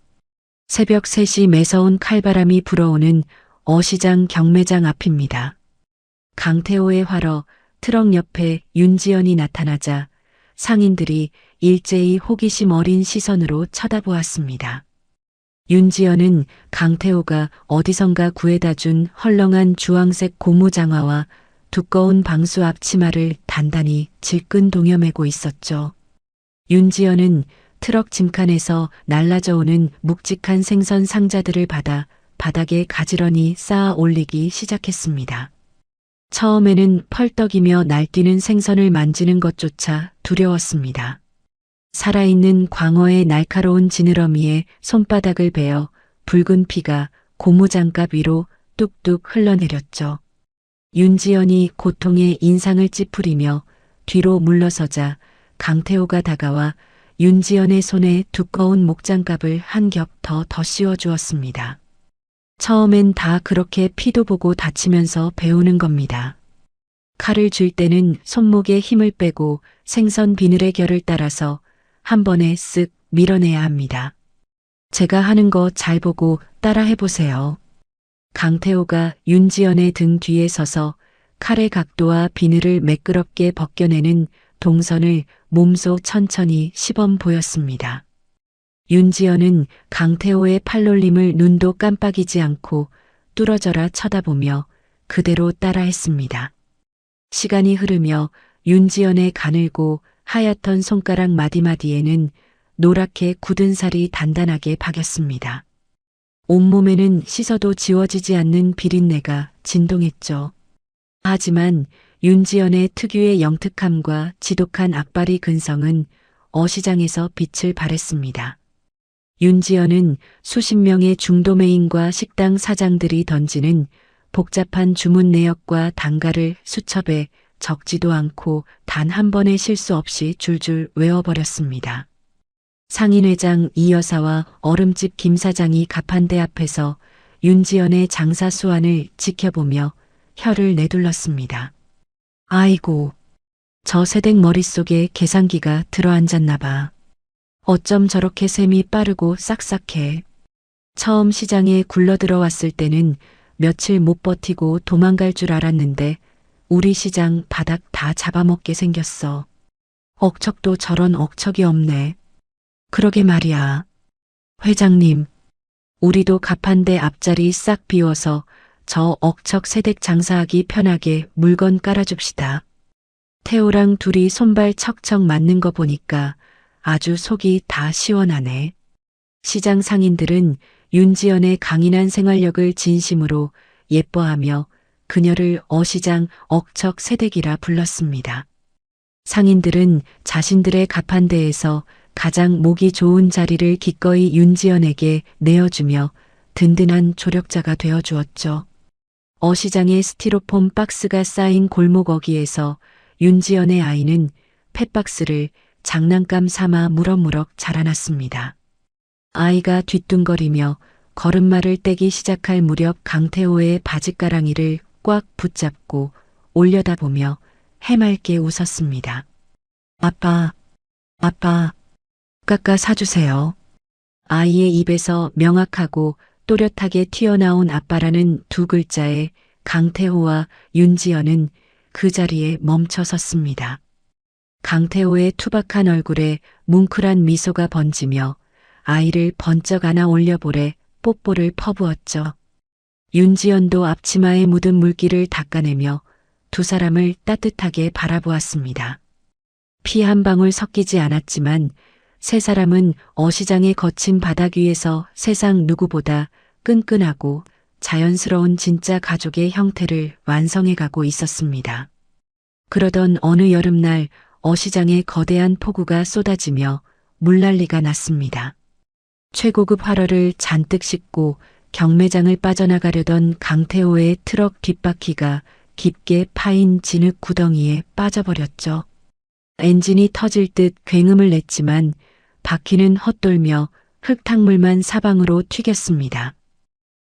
새벽 3시 매서운 칼바람이 불어오는 어시장 경매장 앞입니다. 강태호의 화러 트럭 옆에 윤지연이 나타나자 상인들이 일제히 호기심 어린 시선으로 쳐다보았습니다. 윤지연은 강태호가 어디선가 구해다 준 헐렁한 주황색 고무장화와 두꺼운 방수 앞치마를 단단히 질끈 동여매고 있었죠. 윤지연은 트럭 짐칸에서 날라져 오는 묵직한 생선 상자들을 받아 바닥에 가지런히 쌓아 올리기 시작했습니다. 처음에는 펄떡이며 날뛰는 생선을 만지는 것조차 두려웠습니다. 살아있는 광어의 날카로운 지느러미에 손바닥을 베어 붉은 피가 고무장갑 위로 뚝뚝 흘러내렸죠. 윤지연이 고통에 인상을 찌푸리며 뒤로 물러서자 강태호가 다가와 윤지연의 손에 두꺼운 목장갑을 한 겹 더 씌워주었습니다. 처음엔 다 그렇게 피도 보고 다치면서 배우는 겁니다. 칼을 쥘 때는 손목에 힘을 빼고 생선 비늘의 결을 따라서 한 번에 쓱 밀어내야 합니다. 제가 하는 거 잘 보고 따라 해보세요. 강태호가 윤지연의 등 뒤에 서서 칼의 각도와 비늘을 매끄럽게 벗겨내는 동선을 몸소 천천히 시범 보였습니다. 윤지연은 강태호의 팔놀림을 눈도 깜빡이지 않고 뚫어져라 쳐다보며 그대로 따라했습니다. 시간이 흐르며 윤지연의 가늘고 하얗던 손가락 마디마디에는 노랗게 굳은 살이 단단하게 박였습니다. 온몸에는 씻어도 지워지지 않는 비린내가 진동했죠. 하지만 윤지연의 특유의 영특함과 지독한 악바리 근성은 어시장에서 빛을 발했습니다. 윤지연은 수십 명의 중도매인과 식당 사장들이 던지는 복잡한 주문 내역과 단가를 수첩에 적지도 않고 단 한 번의 실수 없이 줄줄 외워버렸습니다. 상인회장 이 여사와 얼음집 김 사장이 가판대 앞에서 윤지연의 장사 수완을 지켜보며 혀를 내둘렀습니다. 아이고, 저 새댁 머릿속에 계산기가 들어앉았나 봐. 어쩜 저렇게 셈이 빠르고 싹싹해. 처음 시장에 굴러들어왔을 때는 며칠 못 버티고 도망갈 줄 알았는데 우리 시장 바닥 다 잡아먹게 생겼어. 억척도 저런 억척이 없네. 그러게 말이야. 회장님, 우리도 가판대 앞자리 싹 비워서 저 억척 새댁 장사하기 편하게 물건 깔아줍시다. 태호랑 둘이 손발 척척 맞는 거 보니까 아주 속이 다 시원하네. 시장 상인들은 윤지연의 강인한 생활력을 진심으로 예뻐하며 그녀를 어시장 억척 새댁이라 불렀습니다. 상인들은 자신들의 가판대에서 가장 목이 좋은 자리를 기꺼이 윤지연에게 내어주며 든든한 조력자가 되어주었죠. 어시장의 스티로폼 박스가 쌓인 골목 어귀에서 윤지연의 아이는 펫박스를 장난감 삼아 무럭무럭 자라났습니다. 아이가 뒤뚱거리며 걸음마를 떼기 시작할 무렵 강태호의 바짓가랑이를 꽉 붙잡고 올려다보며 해맑게 웃었습니다. 아빠, 아빠, 깎아 사주세요. 아이의 입에서 명확하고 또렷하게 튀어나온 아빠라는 두 글자에 강태호와 윤지연은 그 자리에 멈춰 섰습니다. 강태호의 투박한 얼굴에 뭉클한 미소가 번지며 아이를 번쩍 안아 올려보래 뽀뽀를 퍼부었죠. 윤지연도 앞치마에 묻은 물기를 닦아내며 두 사람을 따뜻하게 바라보았습니다. 피 한 방울 섞이지 않았지만 세 사람은 어시장의 거친 바닥 위에서 세상 누구보다 끈끈하고 자연스러운 진짜 가족의 형태를 완성해가고 있었습니다. 그러던 어느 여름날 어시장에 거대한 폭우가 쏟아지며 물난리가 났습니다. 최고급 활어를 잔뜩 싣고 경매장을 빠져나가려던 강태호의 트럭 뒷바퀴가 깊게 파인 진흙 구덩이에 빠져버렸죠. 엔진이 터질 듯 굉음을 냈지만 바퀴는 헛돌며 흙탕물만 사방으로 튀겼습니다.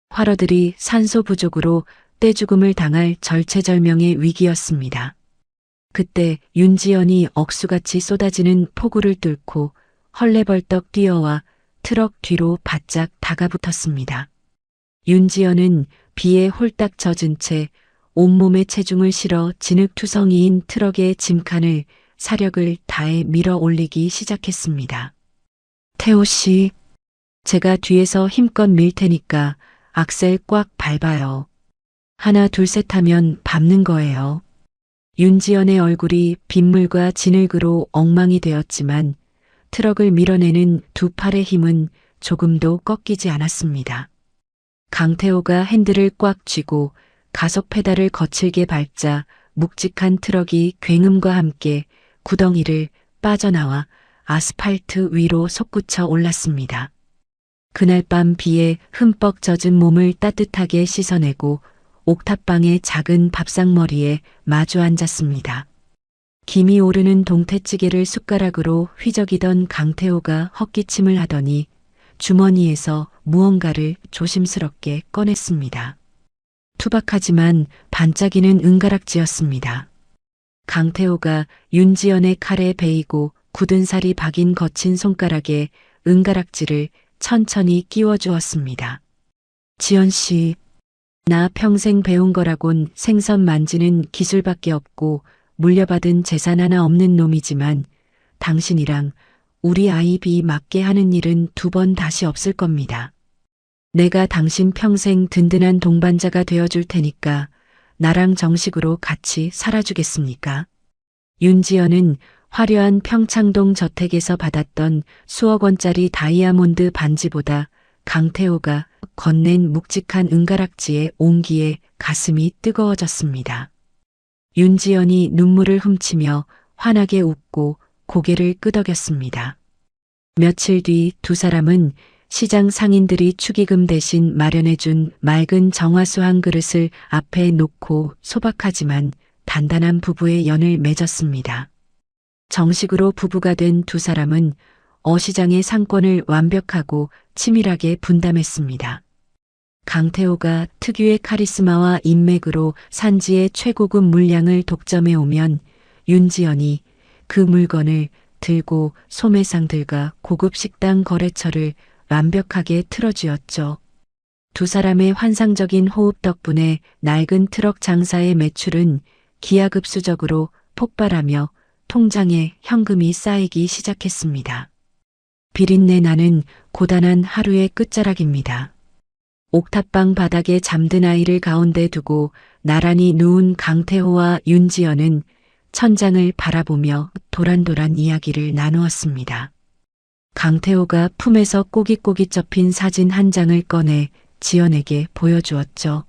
활어들이 산소 부족으로 떼죽음을 당할 절체절명의 위기였습니다. 그때 윤지연이 억수같이 쏟아지는 폭우를 뚫고 헐레벌떡 뛰어와 트럭 뒤로 바짝 다가붙었습니다. 윤지연은 비에 홀딱 젖은 채 온몸에 체중을 실어 진흙투성이인 트럭의 짐칸을 사력을 다해 밀어 올리기 시작했습니다. 태호 씨, 제가 뒤에서 힘껏 밀 테니까 악셀 꽉 밟아요. 하나 둘 셋 하면 밟는 거예요. 윤지연의 얼굴이 빗물과 진흙으로 엉망이 되었지만 트럭을 밀어내는 두 팔의 힘은 조금도 꺾이지 않았습니다. 강태호가 핸들을 꽉 쥐고 가속 페달을 거칠게 밟자 묵직한 트럭이 굉음과 함께 구덩이를 빠져나와 아스팔트 위로 솟구쳐 올랐습니다. 그날 밤 비에 흠뻑 젖은 몸을 따뜻하게 씻어내고 옥탑방의 작은 밥상머리에 마주 앉았습니다. 김이 오르는 동태찌개를 숟가락으로 휘저기던 강태호가 헛기침을 하더니 주머니에서 무언가를 조심스럽게 꺼냈습니다. 투박하지만 반짝이는 은가락지였습니다. 강태호가 윤지연의 칼에 베이고 굳은 살이 박인 거친 손가락에 은가락지를 천천히 끼워주었습니다. 지연 씨, 나 평생 배운 거라곤 생선 만지는 기술밖에 없고 물려받은 재산 하나 없는 놈이지만 당신이랑 우리 아이 비 맞게 하는 일은 두 번 다시 없을 겁니다. 내가 당신 평생 든든한 동반자가 되어줄 테니까 나랑 정식으로 같이 살아주겠습니까? 윤지연은 화려한 평창동 저택에서 받았던 수억 원짜리 다이아몬드 반지보다 강태호가 건넨 묵직한 은가락지의 온기에 가슴이 뜨거워졌습니다. 윤지연이 눈물을 훔치며 환하게 웃고 고개를 끄덕였습니다. 며칠 뒤 두 사람은 시장 상인들이 축의금 대신 마련해준 맑은 정화수 한 그릇을 앞에 놓고 소박하지만 단단한 부부의 연을 맺었습니다. 정식으로 부부가 된 두 사람은 어시장의 상권을 완벽하고 치밀하게 분담했습니다. 강태호가 특유의 카리스마와 인맥으로 산지의 최고급 물량을 독점해 오면 윤지연이 그 물건을 들고 소매상들과 고급 식당 거래처를 완벽하게 틀어쥐었죠. 두 사람의 환상적인 호흡 덕분에 낡은 트럭 장사의 매출은 기하급수적으로 폭발하며 통장에 현금이 쌓이기 시작했습니다. 비린내 나는 고단한 하루의 끝자락입니다. 옥탑방 바닥에 잠든 아이를 가운데 두고 나란히 누운 강태호와 윤지연은 천장을 바라보며 도란도란 이야기를 나누었습니다. 강태호가 품에서 꼬깃꼬깃 접힌 사진 한 장을 꺼내 지연에게 보여주었죠.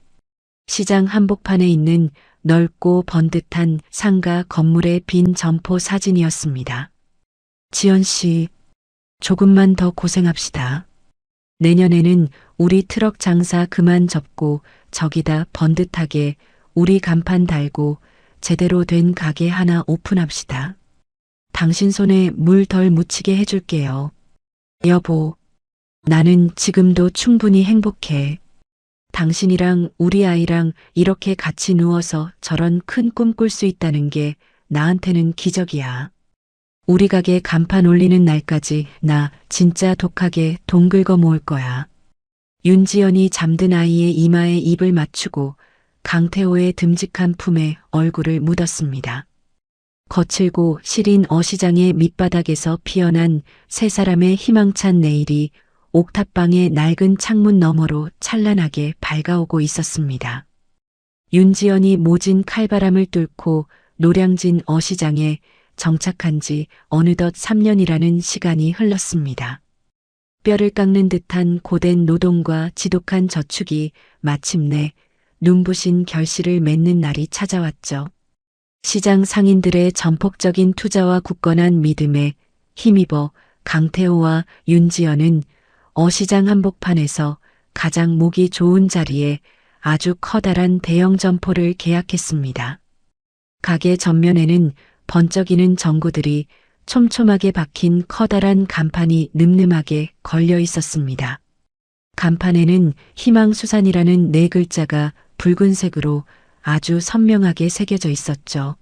시장 한복판에 있는 넓고 번듯한 상가 건물의 빈 점포 사진이었습니다. 지연 씨, 조금만 더 고생합시다. 내년에는 우리 트럭 장사 그만 접고 저기다 번듯하게 우리 간판 달고 제대로 된 가게 하나 오픈합시다. 당신 손에 물 덜 묻히게 해줄게요. 여보, 나는 지금도 충분히 행복해. 당신이랑 우리 아이랑 이렇게 같이 누워서 저런 큰 꿈 꿀 수 있다는 게 나한테는 기적이야. 우리 가게 간판 올리는 날까지 나 진짜 독하게 돈 긁어 모을 거야. 윤지연이 잠든 아이의 이마에 입을 맞추고 강태호의 듬직한 품에 얼굴을 묻었습니다. 거칠고 시린 어시장의 밑바닥에서 피어난 세 사람의 희망찬 내일이 옥탑방의 낡은 창문 너머로 찬란하게 밝아오고 있었습니다. 윤지연이 모진 칼바람을 뚫고 노량진 어시장에 정착한 지 어느덧 3년이라는 시간이 흘렀습니다. 뼈를 깎는 듯한 고된 노동과 지독한 저축이 마침내 눈부신 결실을 맺는 날이 찾아왔죠. 시장 상인들의 전폭적인 투자와 굳건한 믿음에 힘입어 강태호와 윤지연은 어시장 한복판에서 가장 목이 좋은 자리에 아주 커다란 대형 점포를 계약했습니다. 가게 전면에는 번쩍이는 전구들이 촘촘하게 박힌 커다란 간판이 늠름하게 걸려 있었습니다. 간판에는 희망수산이라는 네 글자가 붉은색으로 아주 선명하게 새겨져 있었죠.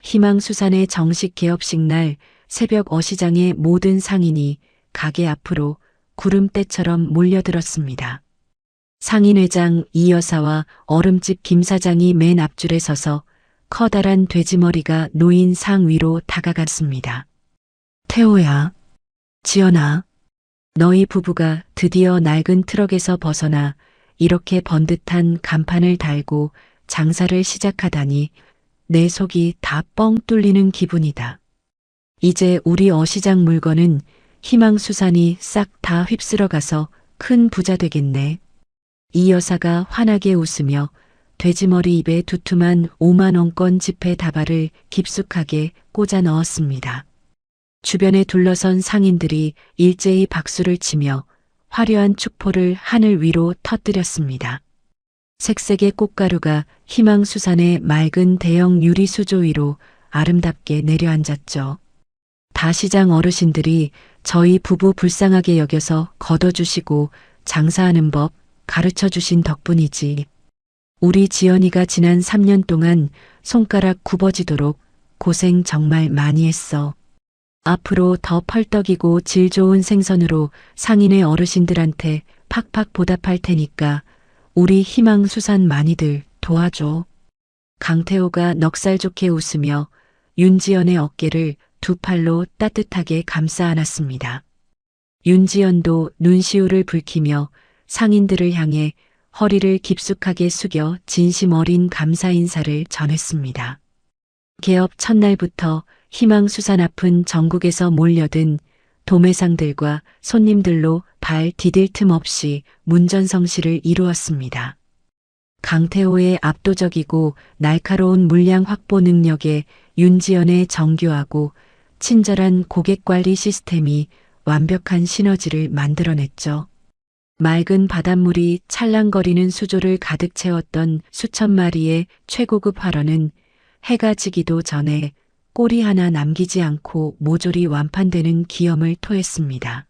희망수산의 정식 개업식 날 새벽 어시장의 모든 상인이 가게 앞으로 구름대처럼 몰려들었습니다. 상인회장 이 여사와 얼음집 김 사장이 맨 앞줄에 서서 커다란 돼지머리가 놓인 상 위로 다가갔습니다. 태호야, 지연아, 너희 부부가 드디어 낡은 트럭에서 벗어나 이렇게 번듯한 간판을 달고 장사를 시작하다니 내 속이 다 뻥 뚫리는 기분이다. 이제 우리 어시장 물건은 희망수산이 싹 다 휩쓸어가서 큰 부자 되겠네. 이 여사가 환하게 웃으며 돼지머리 입에 두툼한 5만 원권 지폐 다발을 깊숙하게 꽂아 넣었습니다. 주변에 둘러선 상인들이 일제히 박수를 치며 화려한 축포를 하늘 위로 터뜨렸습니다. 색색의 꽃가루가 희망수산의 맑은 대형 유리 수조 위로 아름답게 내려앉았죠. 다시장 어르신들이 저희 부부 불쌍하게 여겨서 걷어주시고 장사하는 법 가르쳐 주신 덕분이지. 우리 지연이가 지난 3년 동안 손가락 굽어지도록 고생 정말 많이 했어. 앞으로 더 펄떡이고 질 좋은 생선으로 상인의 어르신들한테 팍팍 보답할 테니까 우리 희망수산 많이들 도와줘. 강태호가 넉살 좋게 웃으며 윤지연의 어깨를 두 팔로 따뜻하게 감싸 안았습니다. 윤지연도 눈시울을 붉히며 상인들을 향해 허리를 깊숙하게 숙여 진심 어린 감사 인사를 전했습니다. 개업 첫날부터 희망수산 앞은 전국에서 몰려든 도매상들과 손님들로 발 디딜 틈 없이 문전성시를 이루었습니다. 강태호의 압도적이고 날카로운 물량 확보 능력에 윤지연의 정교하고 친절한 고객관리 시스템이 완벽한 시너지를 만들어냈죠. 맑은 바닷물이 찰랑거리는 수조를 가득 채웠던 수천 마리의 최고급 활어는 해가 지기도 전에 꼬리 하나 남기지 않고 모조리 완판되는 기염을 토했습니다.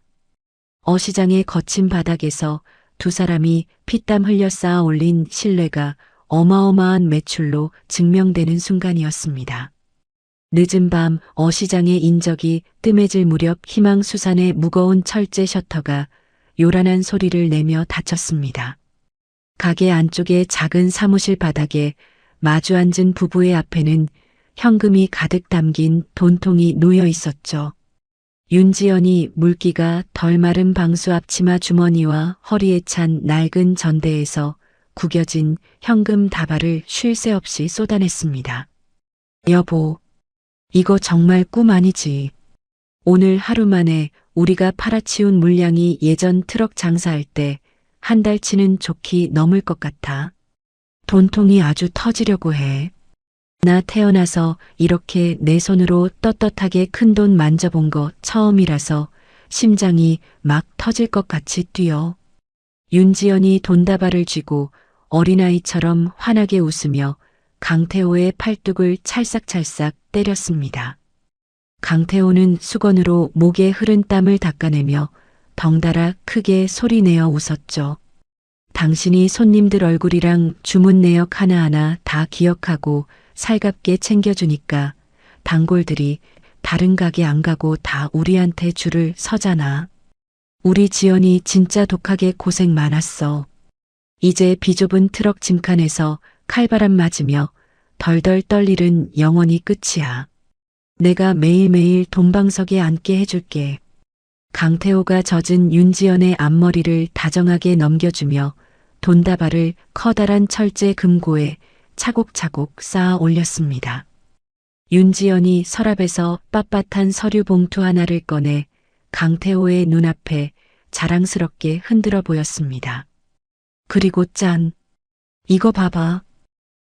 어시장의 거친 바닥에서 두 사람이 피땀 흘려 쌓아 올린 신뢰가 어마어마한 매출로 증명되는 순간이었습니다. 늦은 밤 어시장의 인적이 뜸해질 무렵 희망수산의 무거운 철제 셔터가 요란한 소리를 내며 닫혔습니다. 가게 안쪽의 작은 사무실 바닥에 마주 앉은 부부의 앞에는 현금이 가득 담긴 돈통이 놓여 있었죠. 윤지연이 물기가 덜 마른 방수 앞치마 주머니와 허리에 찬 낡은 전대에서 구겨진 현금 다발을 쉴 새 없이 쏟아냈습니다. 여보, 이거 정말 꿈 아니지. 오늘 하루 만에 우리가 팔아치운 물량이 예전 트럭 장사할 때 한 달치는 좋게 넘을 것 같아. 돈통이 아주 터지려고 해. 나 태어나서 이렇게 내 손으로 떳떳하게 큰 돈 만져본 거 처음이라서 심장이 막 터질 것 같이 뛰어. 윤지연이 돈다발을 쥐고 어린아이처럼 환하게 웃으며 강태호의 팔뚝을 찰싹찰싹 때렸습니다. 강태호는 수건으로 목에 흐른 땀을 닦아내며 덩달아 크게 소리내어 웃었죠. 당신이 손님들 얼굴이랑 주문 내역 하나하나 다 기억하고 살갑게 챙겨주니까 단골들이 다른 가게 안 가고 다 우리한테 줄을 서잖아. 우리 지연이 진짜 독하게 고생 많았어. 이제 비좁은 트럭 짐칸에서 칼바람 맞으며 덜덜 떨 일은 영원히 끝이야. 내가 매일매일 돈방석에 앉게 해줄게. 강태호가 젖은 윤지연의 앞머리를 다정하게 넘겨주며 돈다발을 커다란 철제 금고에 차곡차곡 쌓아 올렸습니다. 윤지연이 서랍에서 빳빳한 서류 봉투 하나를 꺼내 강태호의 눈앞에 자랑스럽게 흔들어 보였습니다. 그리고 짠! 이거 봐봐.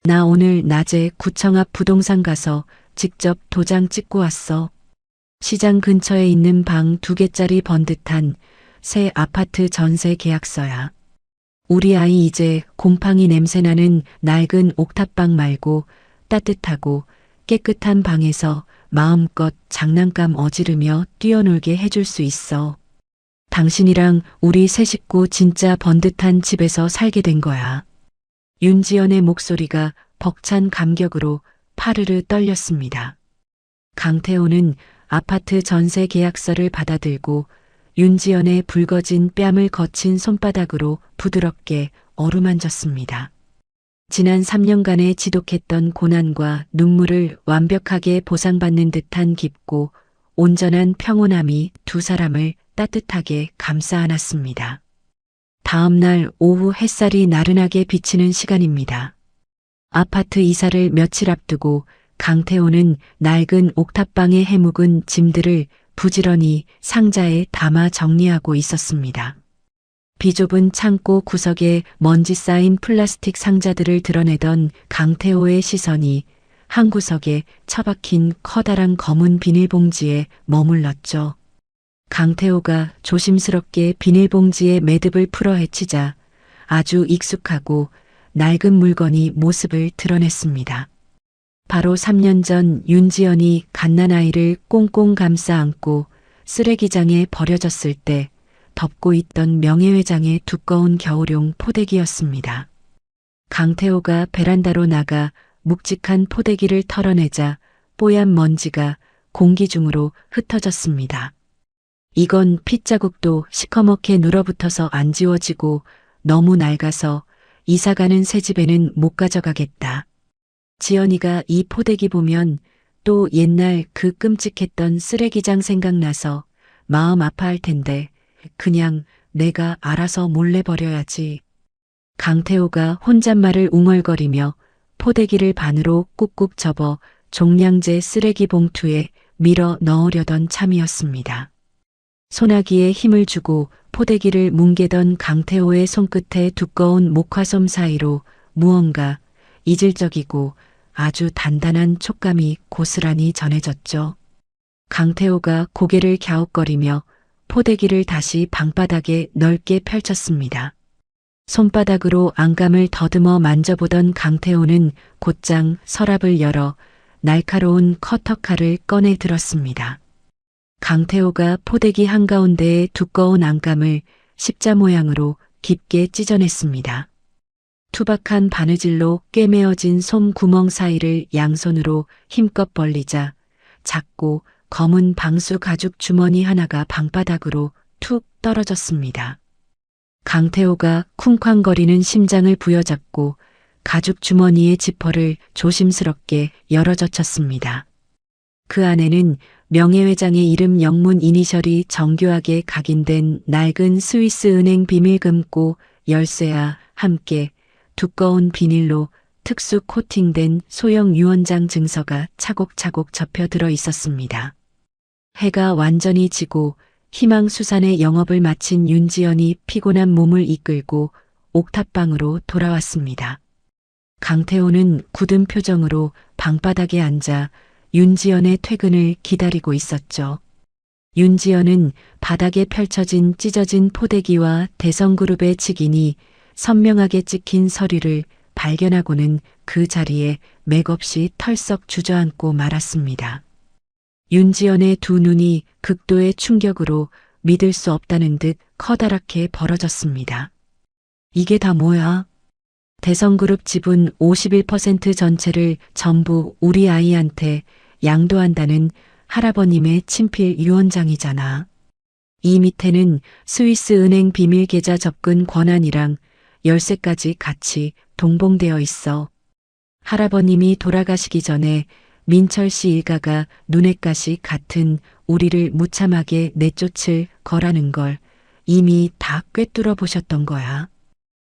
나 오늘 낮에 구청 앞 부동산 가서 직접 도장 찍고 왔어. 시장 근처에 있는 방 2개짜리 번듯한 새 아파트 전세 계약서야. 우리 아이 이제 곰팡이 냄새나는 낡은 옥탑방 말고 따뜻하고 깨끗한 방에서 마음껏 장난감 어지르며 뛰어놀게 해줄 수 있어. 당신이랑 우리 세 식구 진짜 번듯한 집에서 살게 된 거야. 윤지연의 목소리가 벅찬 감격으로 파르르 떨렸습니다. 강태호는 아파트 전세 계약서를 받아들고 윤지연의 붉어진 뺨을 거친 손바닥으로 부드럽게 어루만졌습니다. 지난 3년간의 지독했던 고난과 눈물을 완벽하게 보상받는 듯한 깊고 온전한 평온함이 두 사람을 따뜻하게 감싸 안았습니다. 다음 날 오후 햇살이 나른하게 비치는 시간입니다. 아파트 이사를 며칠 앞두고 강태호는 낡은 옥탑방에 해묵은 짐들을 부지런히 상자에 담아 정리하고 있었습니다. 비좁은 창고 구석에 먼지 쌓인 플라스틱 상자들을 드러내던 강태호의 시선이 한 구석에 처박힌 커다란 검은 비닐봉지에 머물렀죠. 강태호가 조심스럽게 비닐봉지에 매듭을 풀어 헤치자 아주 익숙하고 낡은 물건이 모습을 드러냈습니다. 바로 3년 전 윤지연이 갓난아이를 꽁꽁 감싸 안고 쓰레기장에 버려졌을 때 덮고 있던 명예회장의 두꺼운 겨울용 포대기였습니다. 강태호가 베란다로 나가 묵직한 포대기를 털어내자 뽀얀 먼지가 공기 중으로 흩어졌습니다. 이건 핏자국도 시커멓게 눌어붙어서 안 지워지고 너무 낡아서 이사가는 새 집에는 못 가져가겠다. 지연이가 이 포대기 보면 또 옛날 그 끔찍했던 쓰레기장 생각나서 마음 아파할 텐데 그냥 내가 알아서 몰래 버려야지. 강태호가 혼잣말을 웅얼거리며 포대기를 반으로 꾹꾹 접어 종량제 쓰레기 봉투에 밀어 넣으려던 참이었습니다. 소나기에 힘을 주고 포대기를 뭉개던 강태호의 손끝에 두꺼운 목화솜 사이로 무언가 이질적이고 아주 단단한 촉감이 고스란히 전해졌죠. 강태호가 고개를 갸웃거리며 포대기를 다시 방바닥에 넓게 펼쳤습니다. 손바닥으로 안감을 더듬어 만져보던 강태호는 곧장 서랍을 열어 날카로운 커터칼을 꺼내 들었습니다. 강태호가 포대기 한가운데에 두꺼운 안감을 십자 모양으로 깊게 찢어냈습니다. 투박한 바느질로 꿰매어진 솜 구멍 사이를 양손으로 힘껏 벌리자 작고 검은 방수 가죽 주머니 하나가 방바닥으로 툭 떨어졌습니다. 강태호가 쿵쾅거리는 심장을 부여잡고 가죽 주머니의 지퍼를 조심스럽게 열어젖혔습니다. 그 안에는 명예회장의 이름 영문 이니셜이 정교하게 각인된 낡은 스위스 은행 비밀금고 열쇠와 함께 두꺼운 비닐로 특수 코팅된 소형 유언장 증서가 차곡차곡 접혀 들어 있었습니다. 해가 완전히 지고 희망수산의 영업을 마친 윤지연이 피곤한 몸을 이끌고 옥탑방으로 돌아왔습니다. 강태호는 굳은 표정으로 방바닥에 앉아 윤지연의 퇴근을 기다리고 있었죠. 윤지연은 바닥에 펼쳐진 찢어진 포대기와 대성그룹의 직인이 선명하게 찍힌 서류를 발견하고는 그 자리에 맥없이 털썩 주저앉고 말았습니다. 윤지연의 두 눈이 극도의 충격으로 믿을 수 없다는 듯 커다랗게 벌어졌습니다. 이게 다 뭐야? 대성그룹 지분 51% 전체를 전부 우리 아이한테 양도한다는 할아버님의 친필 유언장이잖아. 이 밑에는 스위스 은행 비밀 계좌 접근 권한이랑 열쇠까지 같이 동봉되어 있어. 할아버님이 돌아가시기 전에 민철 씨 일가가 눈엣가시 같은 우리를 무참하게 내쫓을 거라는 걸 이미 다 꿰뚫어 보셨던 거야.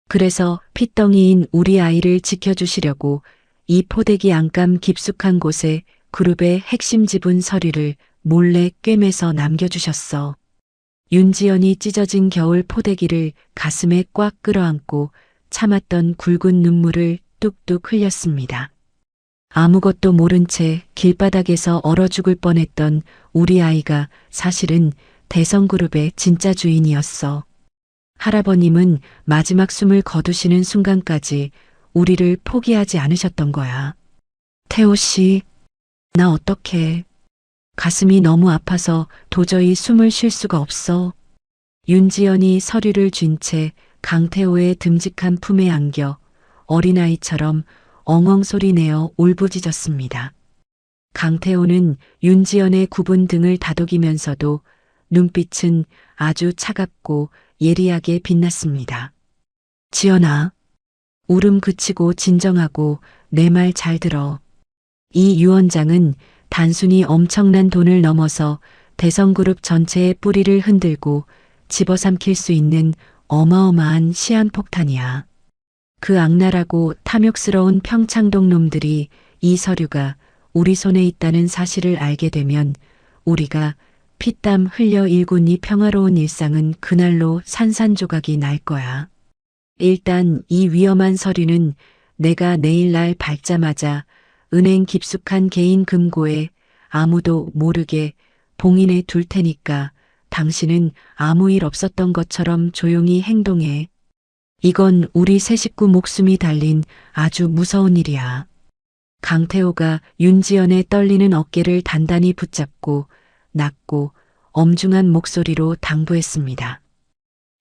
그래서 핏덩이인 우리 아이를 지켜주시려고 이 포대기 안감 깊숙한 곳에 그룹의 핵심 지분 서류를 몰래 꿰매서 남겨주셨어. 윤지연이 찢어진 겨울 포대기를 가슴에 꽉 끌어안고 참았던 굵은 눈물을 뚝뚝 흘렸습니다. 아무것도 모른 채 길바닥에서 얼어 죽을 뻔했던 우리 아이가 사실은 대성그룹의 진짜 주인이었어. 할아버님은 마지막 숨을 거두시는 순간까지 우리를 포기하지 않으셨던 거야. 태호 씨, 나 어떡해. 가슴이 너무 아파서 도저히 숨을 쉴 수가 없어. 윤지연이 서류를 쥔 채 강태호의 듬직한 품에 안겨 어린아이처럼 엉엉 소리 내어 울부짖었습니다. 강태호는 윤지연의 굽은 등을 다독이면서도 눈빛은 아주 차갑고 예리하게 빛났습니다. 지연아, 울음 그치고 진정하고 내 말 잘 들어. 이 유언장은 단순히 엄청난 돈을 넘어서 대성그룹 전체의 뿌리를 흔들고 집어삼킬 수 있는 어마어마한 시한폭탄이야. 그 악랄하고 탐욕스러운 평창동 놈들이 이 서류가 우리 손에 있다는 사실을 알게 되면 우리가 피땀 흘려 일군 이 평화로운 일상은 그날로 산산조각이 날 거야. 일단 이 위험한 서류는 내가 내일날 밝자마자 은행 깊숙한 개인 금고에 아무도 모르게 봉인해 둘 테니까 당신은 아무 일 없었던 것처럼 조용히 행동해. 이건 우리 세 식구 목숨이 달린 아주 무서운 일이야. 강태호가 윤지연의 떨리는 어깨를 단단히 붙잡고 낮고 엄중한 목소리로 당부했습니다.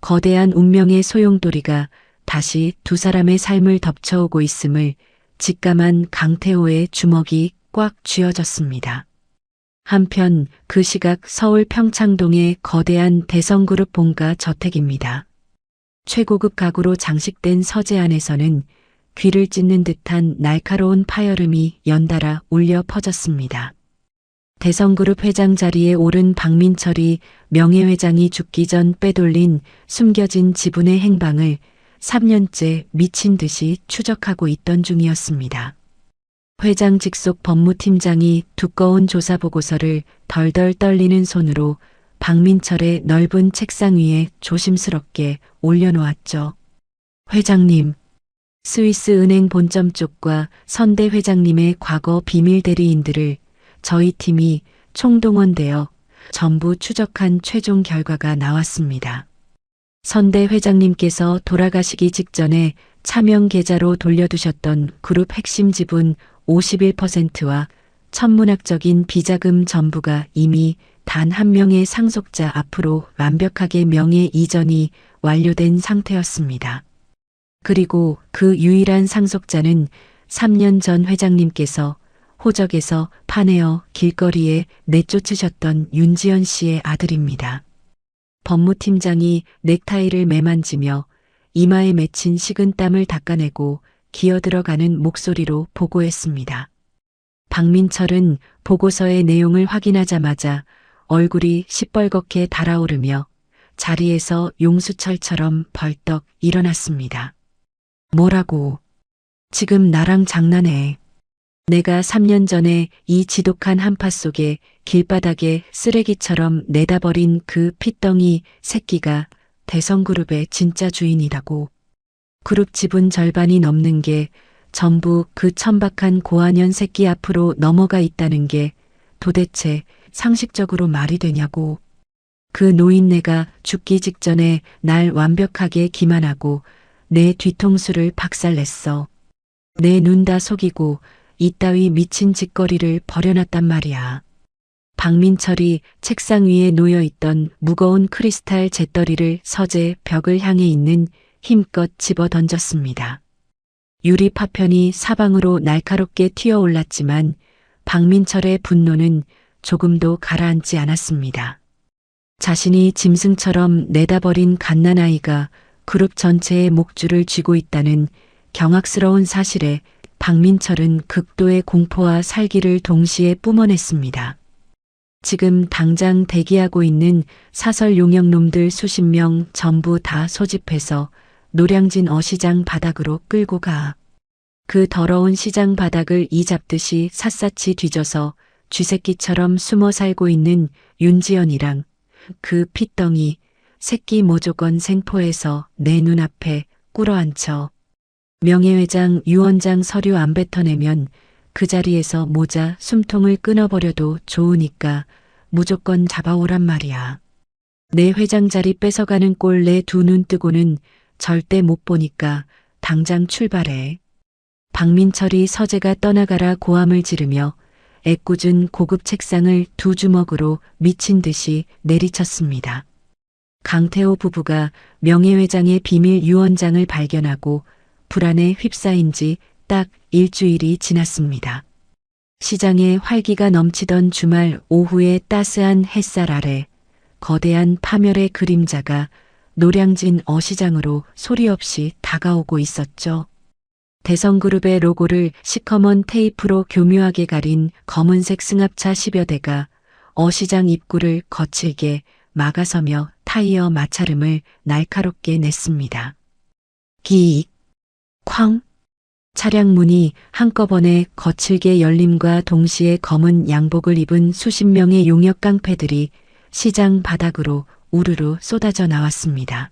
거대한 운명의 소용돌이가 다시 두 사람의 삶을 덮쳐오고 있음을 직감한 강태호의 주먹이 꽉 쥐어졌습니다. 한편 그 시각 서울 평창동의 거대한 대성그룹 본가 저택입니다. 최고급 가구로 장식된 서재 안에서는 귀를 찢는 듯한 날카로운 파열음이 연달아 울려 퍼졌습니다. 대성그룹 회장 자리에 오른 박민철이 명예회장이 죽기 전 빼돌린 숨겨진 지분의 행방을 3년째 미친 듯이 추적하고 있던 중이었습니다. 회장 직속 법무팀장이 두꺼운 조사 보고서를 덜덜 떨리는 손으로 박민철의 넓은 책상 위에 조심스럽게 올려놓았죠. 회장님, 스위스 은행 본점 쪽과 선대 회장님의 과거 비밀 대리인들을 저희 팀이 총동원되어 전부 추적한 최종 결과가 나왔습니다. 선대 회장님께서 돌아가시기 직전에 차명 계좌로 돌려두셨던 그룹 핵심 지분 51%와 천문학적인 비자금 전부가 이미 단 한 명의 상속자 앞으로 완벽하게 명예 이전이 완료된 상태였습니다. 그리고 그 유일한 상속자는 3년 전 회장님께서 호적에서 파내어 길거리에 내쫓으셨던 윤지연 씨의 아들입니다. 법무팀장이 넥타이를 매만지며 이마에 맺힌 식은땀을 닦아내고 기어들어가는 목소리로 보고했습니다. 박민철은 보고서의 내용을 확인하자마자 얼굴이 시뻘겋게 달아오르며 자리에서 용수철처럼 벌떡 일어났습니다. 뭐라고? 지금 나랑 장난해. 내가 3년 전에 이 지독한 한파 속에 길바닥에 쓰레기처럼 내다버린 그 핏덩이 새끼가 대성그룹의 진짜 주인이라고. 그룹 지분 절반이 넘는 게 전부 그 천박한 고아년 새끼 앞으로 넘어가 있다는 게 도대체 상식적으로 말이 되냐고. 그 노인네가 죽기 직전에 날 완벽하게 기만하고 내 뒤통수를 박살냈어. 내 눈 다 속이고 이따위 미친 짓거리를 벌여놨단 말이야. 박민철이 책상 위에 놓여있던 무거운 크리스탈 잿더리를 서재 벽을 향해 있는 힘껏 집어 던졌습니다. 유리 파편이 사방으로 날카롭게 튀어올랐지만 박민철의 분노는 조금도 가라앉지 않았습니다. 자신이 짐승처럼 내다버린 갓난아이가 그룹 전체의 목줄을 쥐고 있다는 경악스러운 사실에 박민철은 극도의 공포와 살기를 동시에 뿜어냈습니다. 지금 당장 대기하고 있는 사설 용역놈들 수십 명 전부 다 소집해서 노량진 어시장 바닥으로 끌고 가. 그 더러운 시장 바닥을 이 잡듯이 샅샅이 뒤져서 쥐새끼처럼 숨어 살고 있는 윤지연이랑 그 핏덩이 새끼 모조건 생포해서 내 눈앞에 꿇어앉혀. 명예회장 유원장 서류 안 뱉어내면 그 자리에서 모자 숨통을 끊어버려도 좋으니까 무조건 잡아오란 말이야. 내 회장 자리 뺏어가는 꼴 내 두 눈 뜨고는 절대 못 보니까 당장 출발해. 박민철이 서재가 떠나가라 고함을 지르며 애꿎은 고급 책상을 두 주먹으로 미친 듯이 내리쳤습니다. 강태호 부부가 명예회장의 비밀 유언장을 발견하고 불안에 휩싸인 지 딱 일주일이 지났습니다. 시장에 활기가 넘치던 주말 오후의 따스한 햇살 아래 거대한 파멸의 그림자가 노량진 어시장으로 소리 없이 다가오고 있었죠. 대성그룹의 로고를 시커먼 테이프로 교묘하게 가린 검은색 승합차 10여 대가 어시장 입구를 거칠게 막아서며 타이어 마찰음을 날카롭게 냈습니다. 기익, 쾅. 차량 문이 한꺼번에 거칠게 열림과 동시에 검은 양복을 입은 수십 명의 용역 깡패들이 시장 바닥으로 우르르 쏟아져 나왔습니다.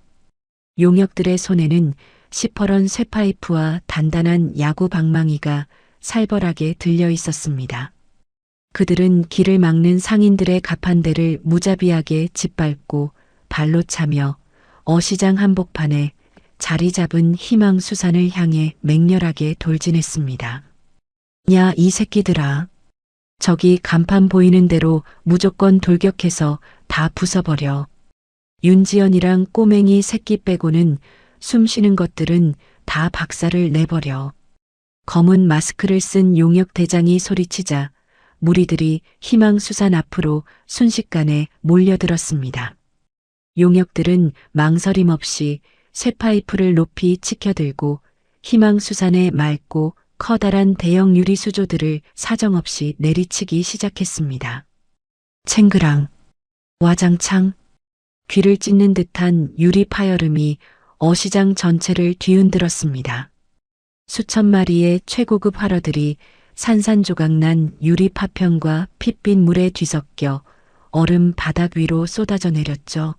용역들의 손에는 시퍼런 쇠파이프와 단단한 야구 방망이가 살벌하게 들려 있었습니다. 그들은 길을 막는 상인들의 가판대를 무자비하게 짓밟고 발로 차며 어시장 한복판에 자리 잡은 희망수산을 향해 맹렬하게 돌진했습니다. 야, 이 새끼들아. 저기 간판 보이는 대로 무조건 돌격해서 다 부숴버려. 윤지연이랑 꼬맹이 새끼 빼고는 숨 쉬는 것들은 다 박살을 내버려. 검은 마스크를 쓴 용역 대장이 소리치자 무리들이 희망수산 앞으로 순식간에 몰려들었습니다. 용역들은 망설임 없이 쇠파이프를 높이 치켜들고 희망수산의 맑고 커다란 대형 유리 수조들을 사정없이 내리치기 시작했습니다. 챙그랑, 와장창, 귀를 찢는 듯한 유리 파열음이 어시장 전체를 뒤흔들었습니다. 수천 마리의 최고급 활어들이 산산조각난 유리 파편과 핏빛 물에 뒤섞여 얼음 바닥 위로 쏟아져 내렸죠.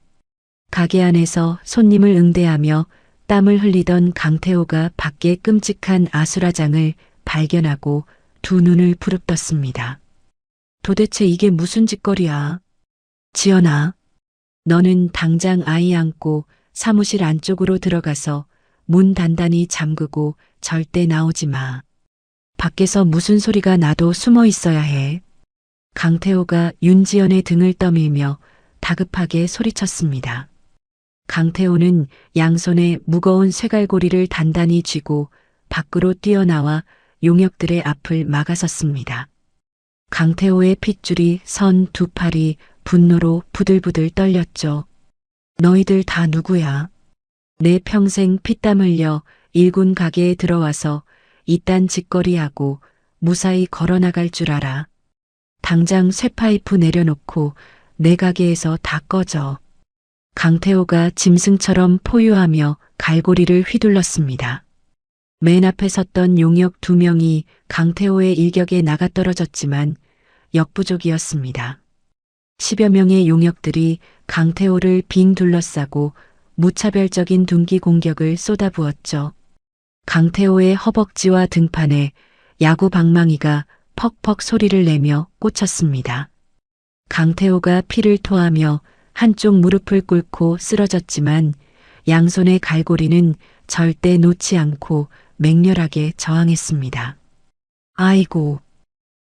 가게 안에서 손님을 응대하며 땀을 흘리던 강태호가 밖에 끔찍한 아수라장을 발견하고 두 눈을 부릅떴습니다. 도대체 이게 무슨 짓거리야? 지연아, 너는 당장 아이 안고 사무실 안쪽으로 들어가서 문 단단히 잠그고 절대 나오지 마. 밖에서 무슨 소리가 나도 숨어 있어야 해. 강태호가 윤지연의 등을 떠밀며 다급하게 소리쳤습니다. 강태호는 양손에 무거운 쇠갈고리를 단단히 쥐고 밖으로 뛰어나와 용역들의 앞을 막아섰습니다. 강태호의 핏줄이 선 두 팔이 분노로 부들부들 떨렸죠. 너희들 다 누구야? 내 평생 피땀 흘려 일군 가게에 들어와서 이딴 짓거리하고 무사히 걸어나갈 줄 알아. 당장 쇠파이프 내려놓고 내 가게에서 다 꺼져. 강태호가 짐승처럼 포효하며 갈고리를 휘둘렀습니다. 맨 앞에 섰던 용역 2명이 강태호의 일격에 나가떨어졌지만 역부족이었습니다. 10여 명의 용역들이 강태호를 빙 둘러싸고 무차별적인 둔기 공격을 쏟아부었죠. 강태호의 허벅지와 등판에 야구 방망이가 퍽퍽 소리를 내며 꽂혔습니다. 강태호가 피를 토하며 한쪽 무릎을 꿇고 쓰러졌지만 양손의 갈고리는 절대 놓지 않고 맹렬하게 저항했습니다. 아이고,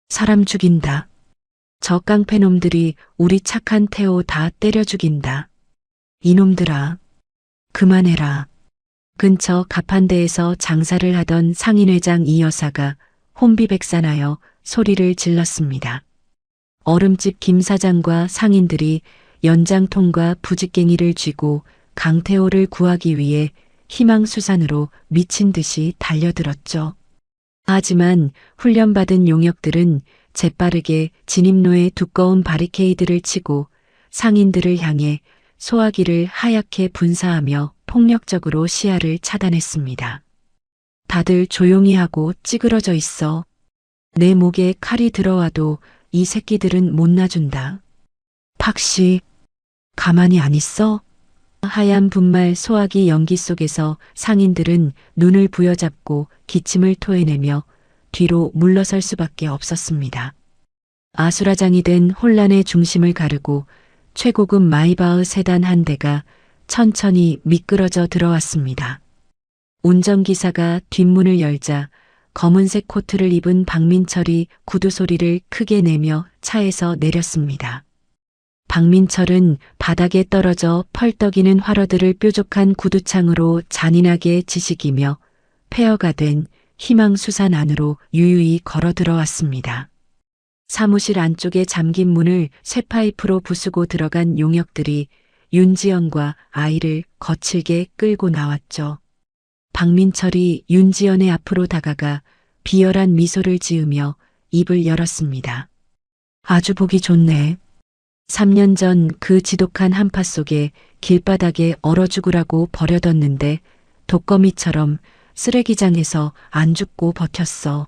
사람 죽인다. 저 깡패놈들이 우리 착한 태호 다 때려 죽인다. 이놈들아, 그만해라. 근처 가판대에서 장사를 하던 상인회장 이 여사가 혼비백산하여 소리를 질렀습니다. 얼음집 김 사장과 상인들이 연장통과 부직갱이를 쥐고 강태호를 구하기 위해 희망수산으로 미친 듯이 달려들었죠. 하지만 훈련받은 용역들은 재빠르게 진입로에 두꺼운 바리케이드를 치고 상인들을 향해 소화기를 하얗게 분사하며 폭력적으로 시야를 차단했습니다. 다들 조용히 하고 찌그러져 있어. 내 목에 칼이 들어와도 이 새끼들은 못 놔준다. 팍씨, 가만히 안 있어? 하얀 분말 소화기 연기 속에서 상인들은 눈을 부여잡고 기침을 토해내며 뒤로 물러설 수밖에 없었습니다. 아수라장이 된 혼란의 중심을 가르고 최고급 마이바흐 세단 한 대가 천천히 미끄러져 들어왔습니다. 운전기사가 뒷문을 열자 검은색 코트를 입은 박민철이 구두 소리를 크게 내며 차에서 내렸습니다. 박민철은 바닥에 떨어져 펄떡이는 화로들을 뾰족한 구두창으로 잔인하게 지식이며 폐허가 된 희망수산 안으로 유유히 걸어 들어왔습니다. 사무실 안쪽에 잠긴 문을 쇠파이프로 부수고 들어간 용역들이 윤지연과 아이를 거칠게 끌고 나왔죠. 박민철이 윤지연의 앞으로 다가가 비열한 미소를 지으며 입을 열었습니다. 아주 보기 좋네. 3년 전 그 지독한 한파 속에 길바닥에 얼어 죽으라고 버려뒀는데 독거미처럼 쓰레기장에서 안 죽고 버텼어.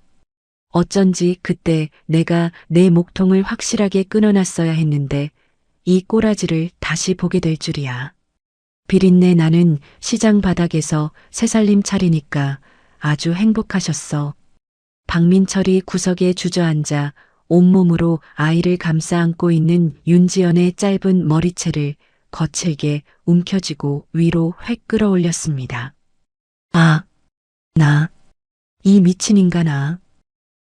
어쩐지 그때 내가 내 목통을 확실하게 끊어놨어야 했는데 이 꼬라지를 다시 보게 될 줄이야. 비린내 나는 시장 바닥에서 새살림 차리니까 아주 행복하셨어. 박민철이 구석에 주저앉아 온몸으로 아이를 감싸 안고 있는 윤지연의 짧은 머리채를 거칠게 움켜쥐고 위로 획 끌어올렸습니다. 아, 나, 이 미친 인간아.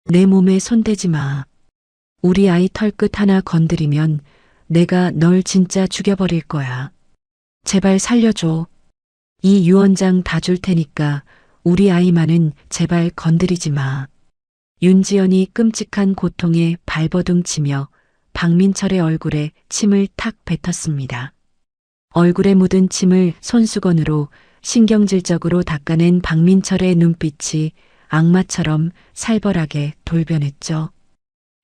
내 몸에 손대지 마. 우리 아이 털끝 하나 건드리면 내가 널 진짜 죽여버릴 거야. 제발 살려줘. 이 유언장 다 줄 테니까 우리 아이만은 제발 건드리지 마. 윤지연이 끔찍한 고통에 발버둥치며 박민철의 얼굴에 침을 탁 뱉었습니다. 얼굴에 묻은 침을 손수건으로 신경질적으로 닦아낸 박민철의 눈빛이 악마처럼 살벌하게 돌변했죠.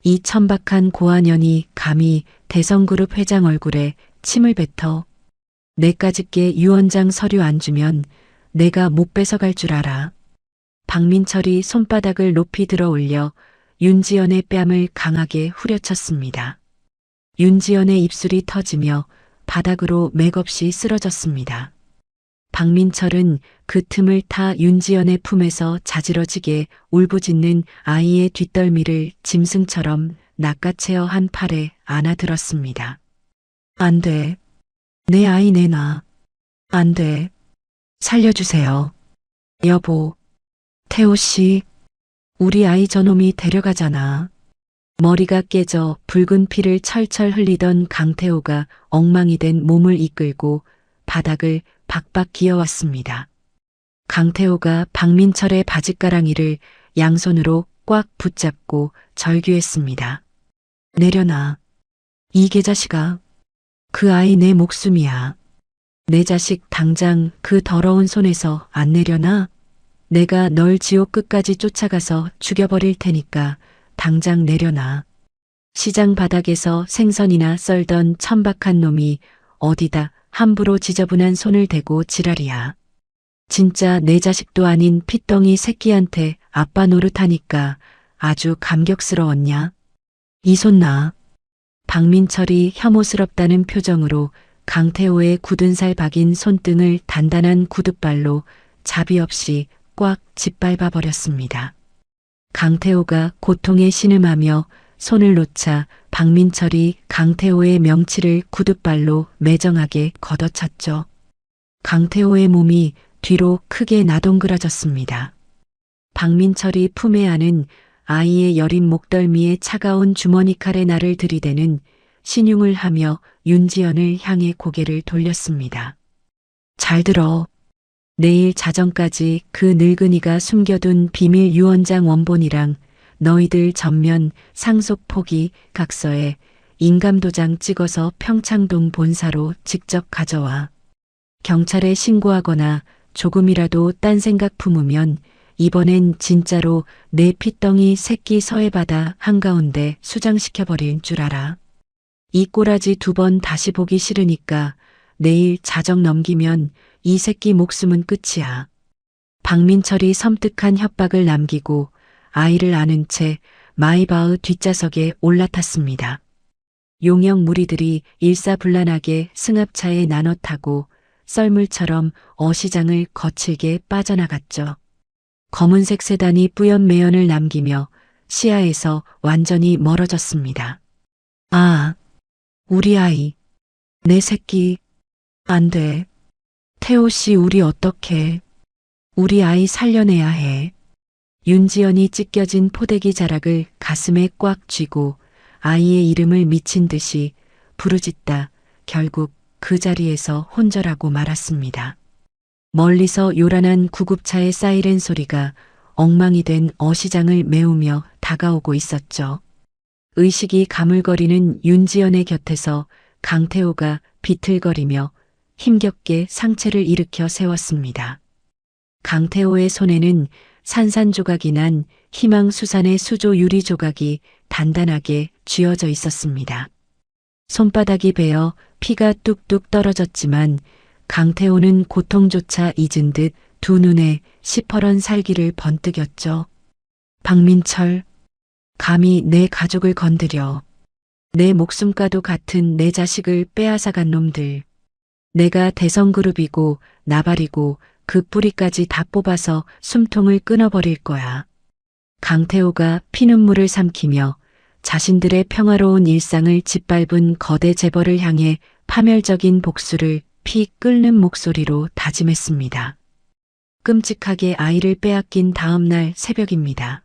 이 천박한 고아년이 감히 대성그룹 회장 얼굴에 침을 뱉어 내까짓게 유언장 서류 안 주면 내가 못 뺏어갈 줄 알아. 박민철이 손바닥을 높이 들어 올려 윤지연의 뺨을 강하게 후려쳤습니다. 윤지연의 입술이 터지며 바닥으로 맥없이 쓰러졌습니다. 박민철은 그 틈을 타 윤지연의 품에서 자지러지게 울부짖는 아이의 뒷덜미를 짐승처럼 낚아채어 한 팔에 안아들었습니다. 안 돼. 내 아이 내놔. 안 돼. 살려주세요. 여보. 태호 씨. 우리 아이 저놈이 데려가잖아. 머리가 깨져 붉은 피를 철철 흘리던 강태호가 엉망이 된 몸을 이끌고 바닥을 박박 기어왔습니다. 강태호가 박민철의 바짓가랑이를 양손으로 꽉 붙잡고 절규했습니다. 내려놔. 이 개자식아. 그 아이 내 목숨이야. 내 자식 당장 그 더러운 손에서 안 내려놔. 내가 널 지옥 끝까지 쫓아가서 죽여버릴 테니까 당장 내려놔. 시장 바닥에서 생선이나 썰던 천박한 놈이 어디다 함부로 지저분한 손을 대고 지랄이야. 진짜 내 자식도 아닌 핏덩이 새끼한테 아빠 노릇하니까 아주 감격스러웠냐? 이 손 놔. 박민철이 혐오스럽다는 표정으로 강태호의 굳은 살 박인 손등을 단단한 구둣발로 자비 없이 꽉 짓밟아 버렸습니다. 강태호가 고통에 신음하며 손을 놓자 박민철이 강태호의 명치를 구둣발로 매정하게 걷어찼죠. 강태호의 몸이 뒤로 크게 나동그라졌습니다. 박민철이 품에 안은 아이의 여린 목덜미에 차가운 주머니 칼에 날을 들이대는 신용을 하며 윤지연을 향해 고개를 돌렸습니다. 잘 들어. 내일 자정까지 그 늙은이가 숨겨둔 비밀 유언장 원본이랑 너희들 전면 상속 포기 각서에 인감도장 찍어서 평창동 본사로 직접 가져와. 경찰에 신고하거나 조금이라도 딴 생각 품으면 이번엔 진짜로 내 핏덩이 새끼 서해바다 한가운데 수장시켜버릴 줄 알아. 이 꼬라지 2번 다시 보기 싫으니까 내일 자정 넘기면 이 새끼 목숨은 끝이야. 박민철이 섬뜩한 협박을 남기고 아이를 안은 채 마이바흐 뒷좌석에 올라탔습니다. 용역 무리들이 일사불란하게 승합차에 나눠 타고 썰물처럼 어시장을 거칠게 빠져나갔죠. 검은색 세단이 뿌연 매연을 남기며 시야에서 완전히 멀어졌습니다. 아, 우리 아이, 내 새끼, 안 돼. 태호 씨 우리 어떡해. 우리 아이 살려내야 해. 윤지연이 찢겨진 포대기 자락을 가슴에 꽉 쥐고 아이의 이름을 미친 듯이 부르짖다 결국 그 자리에서 혼절하고 말았습니다. 멀리서 요란한 구급차의 사이렌 소리가 엉망이 된 어시장을 메우며 다가오고 있었죠. 의식이 가물거리는 윤지연의 곁에서 강태호가 비틀거리며 힘겹게 상체를 일으켜 세웠습니다. 강태호의 손에는 산산조각이 난 희망수산의 수조 유리 조각이 단단하게 쥐어져 있었습니다. 손바닥이 베어 피가 뚝뚝 떨어졌지만 강태호는 고통조차 잊은 듯 두 눈에 시퍼런 살기를 번뜩였죠. 박민철, 감히 내 가족을 건드려. 내 목숨과도 같은 내 자식을 빼앗아간 놈들. 내가 대성그룹이고 나발이고 그 뿌리까지 다 뽑아서 숨통을 끊어버릴 거야. 강태호가 피눈물을 삼키며 자신들의 평화로운 일상을 짓밟은 거대 재벌을 향해 파멸적인 복수를 피 끓는 목소리로 다짐했습니다. 끔찍하게 아이를 빼앗긴 다음 날 새벽입니다.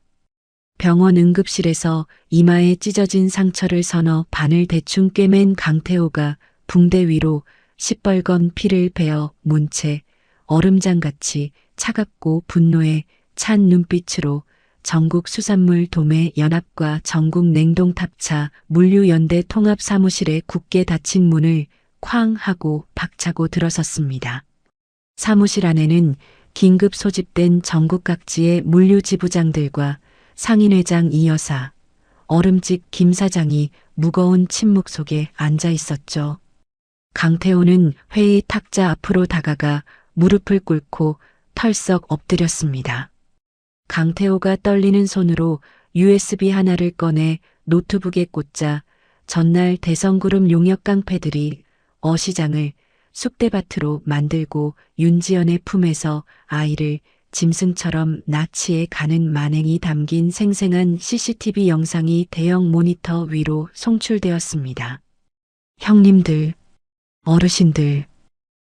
병원 응급실에서 이마에 찢어진 상처를 서너 반을 대충 꿰맨 강태호가 붕대 위로 시뻘건 피를 베어 문 채 얼음장같이 차갑고 분노에 찬 눈빛으로 전국 수산물 도매 연합과 전국 냉동탑차 물류연대 통합사무실에 굳게 닫힌 문을 쾅 하고 박차고 들어섰습니다. 사무실 안에는 긴급 소집된 전국 각지의 물류지부장들과 상인회장 이 여사, 얼음직 김 사장이 무거운 침묵 속에 앉아 있었죠. 강태호는 회의 탁자 앞으로 다가가 무릎을 꿇고 털썩 엎드렸습니다. 강태호가 떨리는 손으로 USB 하나를 꺼내 노트북에 꽂자 전날 대성그룹 용역 깡패들이 어시장을 쑥대밭으로 만들고 윤지연의 품에서 아이를 짐승처럼 납치해 가는 만행이 담긴 생생한 CCTV 영상이 대형 모니터 위로 송출되었습니다. 형님들, 어르신들,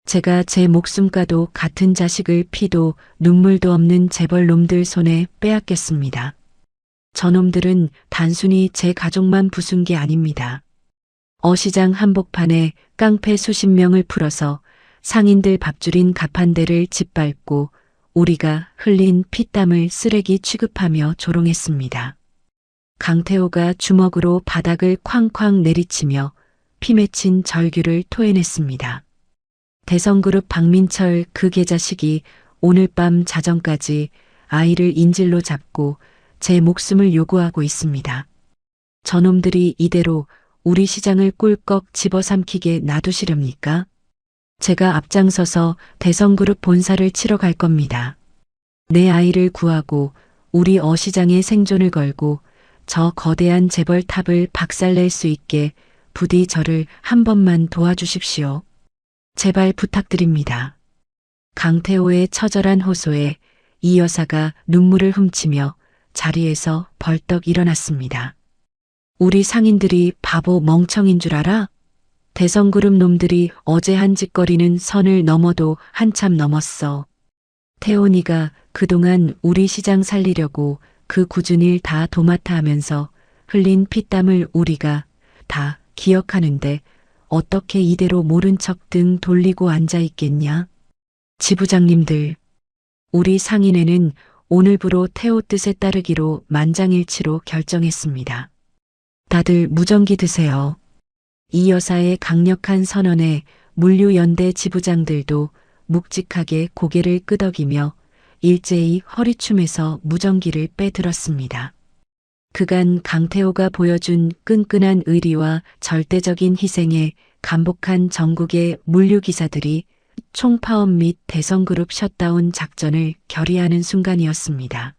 제가 제 목숨과도 같은 자식을 피도 눈물도 없는 재벌 놈들 손에 빼앗겼습니다. 저놈들은 단순히 제 가족만 부순 게 아닙니다. 어시장 한복판에 깡패 수십 명을 풀어서 상인들 밥줄인 가판대를 짓밟고 우리가 흘린 피땀을 쓰레기 취급하며 조롱했습니다. 강태호가 주먹으로 바닥을 쾅쾅 내리치며 피 맺힌 절규를 토해냈습니다. 대성그룹 박민철 그 개자식이 오늘 밤 자정까지 아이를 인질로 잡고 제 목숨을 요구하고 있습니다. 저놈들이 이대로 우리 시장을 꿀꺽 집어삼키게 놔두시렵니까? 제가 앞장서서 대성그룹 본사를 치러 갈 겁니다. 내 아이를 구하고 우리 어시장의 생존을 걸고 저 거대한 재벌탑을 박살낼 수 있게 부디 저를 한 번만 도와주십시오. 제발 부탁드립니다. 강태호의 처절한 호소에 이 여사가 눈물을 훔치며 자리에서 벌떡 일어났습니다. 우리 상인들이 바보 멍청인 줄 알아? 대성그룹 놈들이 어제 한 짓거리는 선을 넘어도 한참 넘었어. 태훈이가 그동안 우리 시장 살리려고 그 굳은 일 다 도맡아 하면서 흘린 피땀을 우리가 다 기억하는데 어떻게 이대로 모른 척 등 돌리고 앉아 있겠냐? 지부장님들, 우리 상인회는 오늘부로 태호 뜻에 따르기로 만장일치로 결정했습니다. 다들 무전기 드세요. 이 여사의 강력한 선언에 물류연대 지부장들도 묵직하게 고개를 끄덕이며 일제히 허리춤에서 무전기를 빼들었습니다. 그간 강태호가 보여준 끈끈한 의리와 절대적인 희생에 감복한 전국의 물류기사들이 총파업 및 대성그룹 셧다운 작전을 결의하는 순간이었습니다.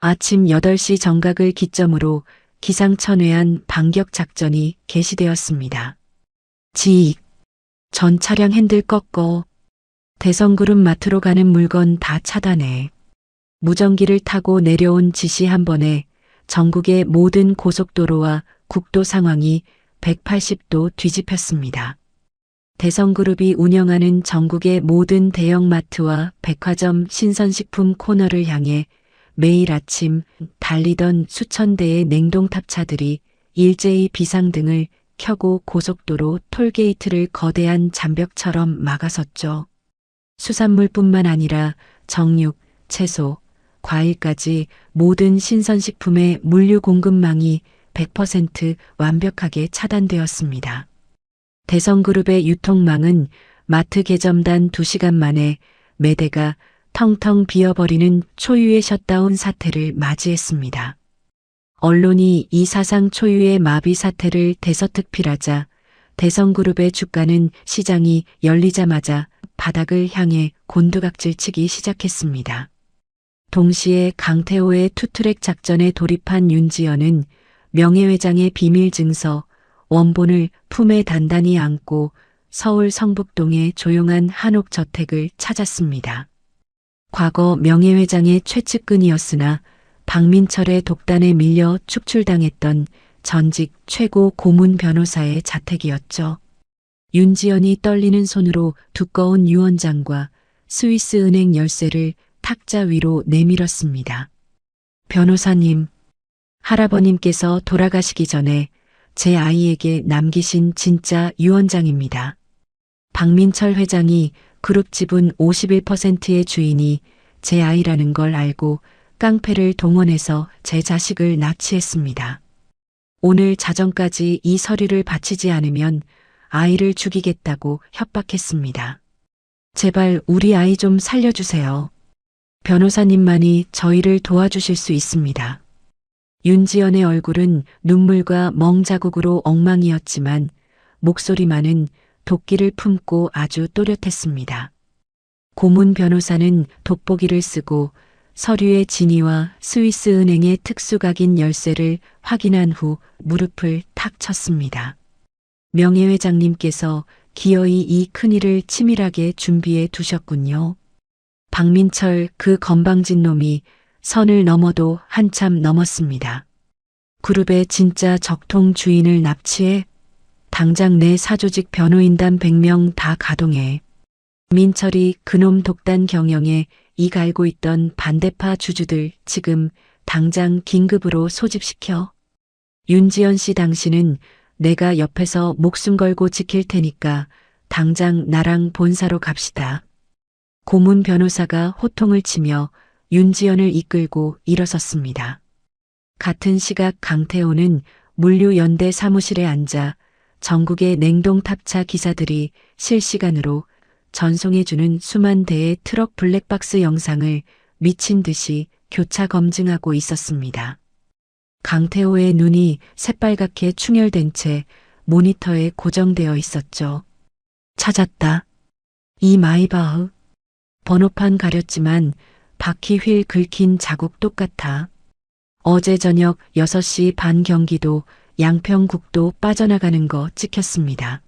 아침 8시 정각을 기점으로 기상천외한 반격 작전이 개시되었습니다. 지익, 전 차량 핸들 꺾어. 대성그룹 마트로 가는 물건 다 차단해. 무전기를 타고 내려온 지시 한 번에 전국의 모든 고속도로와 국도 상황이 180도 뒤집혔습니다. 대성그룹이 운영하는 전국의 모든 대형마트와 백화점 신선식품 코너를 향해 매일 아침 달리던 수천 대의 냉동탑차들이 일제히 비상등을 켜고 고속도로 톨게이트를 거대한 장벽처럼 막아섰죠. 수산물뿐만 아니라 정육, 채소, 과일까지 모든 신선식품의 물류 공급망이 100% 완벽하게 차단되었습니다. 대성그룹의 유통망은 마트 개점단 2시간 만에 매대가 텅텅 비어버리는 초유의 셧다운 사태를 맞이했습니다. 언론이 이 사상 초유의 마비 사태를 대서특필하자 대성그룹의 주가는 시장이 열리자마자 바닥을 향해 곤두박질치기 시작했습니다. 동시에 강태호의 투트랙 작전에 돌입한 윤지연은 명예회장의 비밀 증서 원본을 품에 단단히 안고 서울 성북동의 조용한 한옥 저택을 찾았습니다. 과거 명예회장의 최측근이었으나 박민철의 독단에 밀려 축출당했던 전직 최고 고문 변호사의 자택이었죠. 윤지연이 떨리는 손으로 두꺼운 유언장과 스위스은행 열쇠를 탁자 위로 내밀었습니다. 변호사님, 할아버님께서 돌아가시기 전에 제 아이에게 남기신 진짜 유언장입니다. 박민철 회장이 그룹 지분 51%의 주인이 제 아이라는 걸 알고 깡패를 동원해서 제 자식을 납치했습니다. 오늘 자정까지 이 서류를 바치지 않으면 아이를 죽이겠다고 협박했습니다. 제발 우리 아이 좀 살려주세요. 변호사님만이 저희를 도와주실 수 있습니다. 윤지연의 얼굴은 눈물과 멍자국으로 엉망이었지만 목소리만은 도끼를 품고 아주 또렷했습니다. 고문 변호사는 돋보기를 쓰고 서류의 진위와 스위스은행의 특수각인 열쇠를 확인한 후 무릎을 탁 쳤습니다. 명예회장님께서 기어이 이 큰일을 치밀하게 준비해 두셨군요. 박민철 그 건방진 놈이 선을 넘어도 한참 넘었습니다. 그룹의 진짜 적통 주인을 납치해 당장 내 사조직 변호인단 100명 다 가동해. 민철이 그놈 독단 경영에 이 갈고 있던 반대파 주주들 지금 당장 긴급으로 소집시켜. 윤지연 씨 당신은 내가 옆에서 목숨 걸고 지킬 테니까 당장 나랑 본사로 갑시다. 고문 변호사가 호통을 치며 윤지연을 이끌고 일어섰습니다. 같은 시각 강태호는 물류연대 사무실에 앉아 전국의 냉동탑차 기사들이 실시간으로 전송해주는 수만 대의 트럭 블랙박스 영상을 미친 듯이 교차 검증하고 있었습니다. 강태호의 눈이 새빨갛게 충혈된 채 모니터에 고정되어 있었죠. 찾았다. 이 마이바흐. 번호판 가렸지만 바퀴 휠 긁힌 자국 똑같아. 어제 저녁 6시 반 경기도 양평국도 빠져나가는 거 찍혔습니다.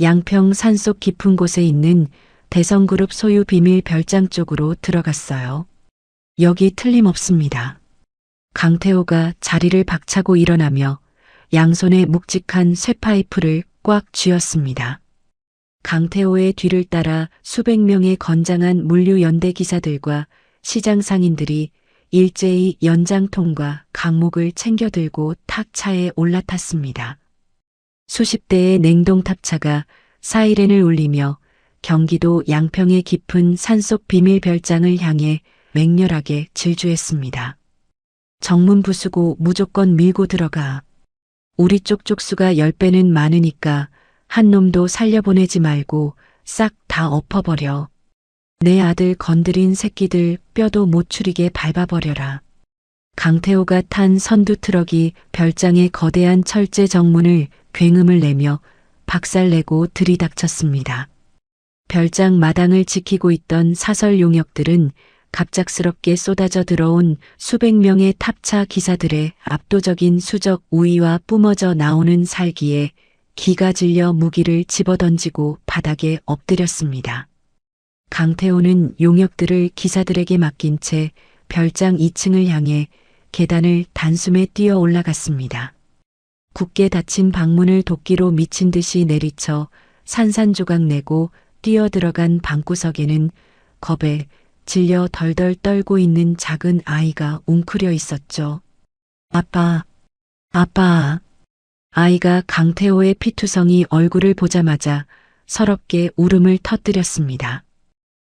양평 산속 깊은 곳에 있는 대성그룹 소유 비밀 별장 쪽으로 들어갔어요. 여기 틀림없습니다. 강태호가 자리를 박차고 일어나며 양손에 묵직한 쇠파이프를 꽉 쥐었습니다. 강태호의 뒤를 따라 수백 명의 건장한 물류연대 기사들과 시장 상인들이 일제히 연장통과 강목을 챙겨 들고 탑차에 올라탔습니다. 수십 대의 냉동탑차가 사이렌을 울리며 경기도 양평의 깊은 산속 비밀 별장을 향해 맹렬하게 질주했습니다. 정문 부수고 무조건 밀고 들어가. 우리 쪽 쪽수가 10배는 많으니까 한 놈도 살려보내지 말고 싹 다 엎어버려. 내 아들 건드린 새끼들 뼈도 못 추리게 밟아버려라. 강태호가 탄 선두 트럭이 별장의 거대한 철제 정문을 굉음을 내며 박살내고 들이닥쳤습니다. 별장 마당을 지키고 있던 사설 용역들은 갑작스럽게 쏟아져 들어온 수백 명의 탑차 기사들의 압도적인 수적 우위와 뿜어져 나오는 살기에 기가 질려 무기를 집어던지고 바닥에 엎드렸습니다. 강태호는 용역들을 기사들에게 맡긴 채 별장 2층을 향해 계단을 단숨에 뛰어 올라갔습니다. 굳게 닫힌 방문을 도끼로 미친 듯이 내리쳐 산산조각 내고 뛰어들어간 방구석에는 겁에 질려 덜덜 떨고 있는 작은 아이가 웅크려 있었죠. 아빠, 아빠. 아이가 강태호의 피투성이 얼굴을 보자마자 서럽게 울음을 터뜨렸습니다.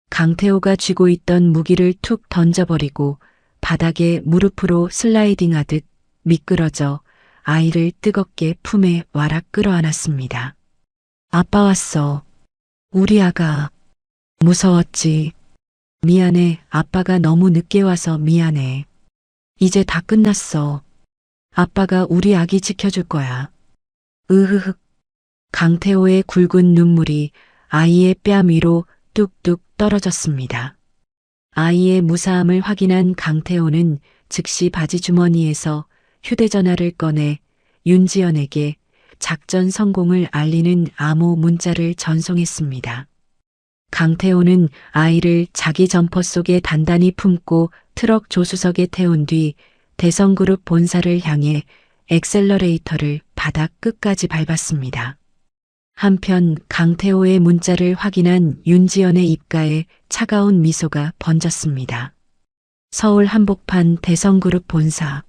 강태호가 쥐고 있던 무기를 툭 던져버리고 바닥에 무릎으로 슬라이딩하듯 미끄러져 아이를 뜨겁게 품에 와락 끌어안았습니다. 아빠 왔어. 우리 아가. 무서웠지. 미안해. 아빠가 너무 늦게 와서 미안해. 이제 다 끝났어. 아빠가 우리 아기 지켜줄 거야. 으흐흑. 강태호의 굵은 눈물이 아이의 뺨 위로 뚝뚝 떨어졌습니다. 아이의 무사함을 확인한 강태호는 즉시 바지 주머니에서 휴대전화를 꺼내 윤지연에게 작전 성공을 알리는 암호 문자를 전송했습니다. 강태호는 아이를 자기 점퍼 속에 단단히 품고 트럭 조수석에 태운 뒤 대성그룹 본사를 향해 엑셀러레이터를 바닥 끝까지 밟았습니다. 한편 강태호의 문자를 확인한 윤지연의 입가에 차가운 미소가 번졌습니다. 서울 한복판 대성그룹 본사.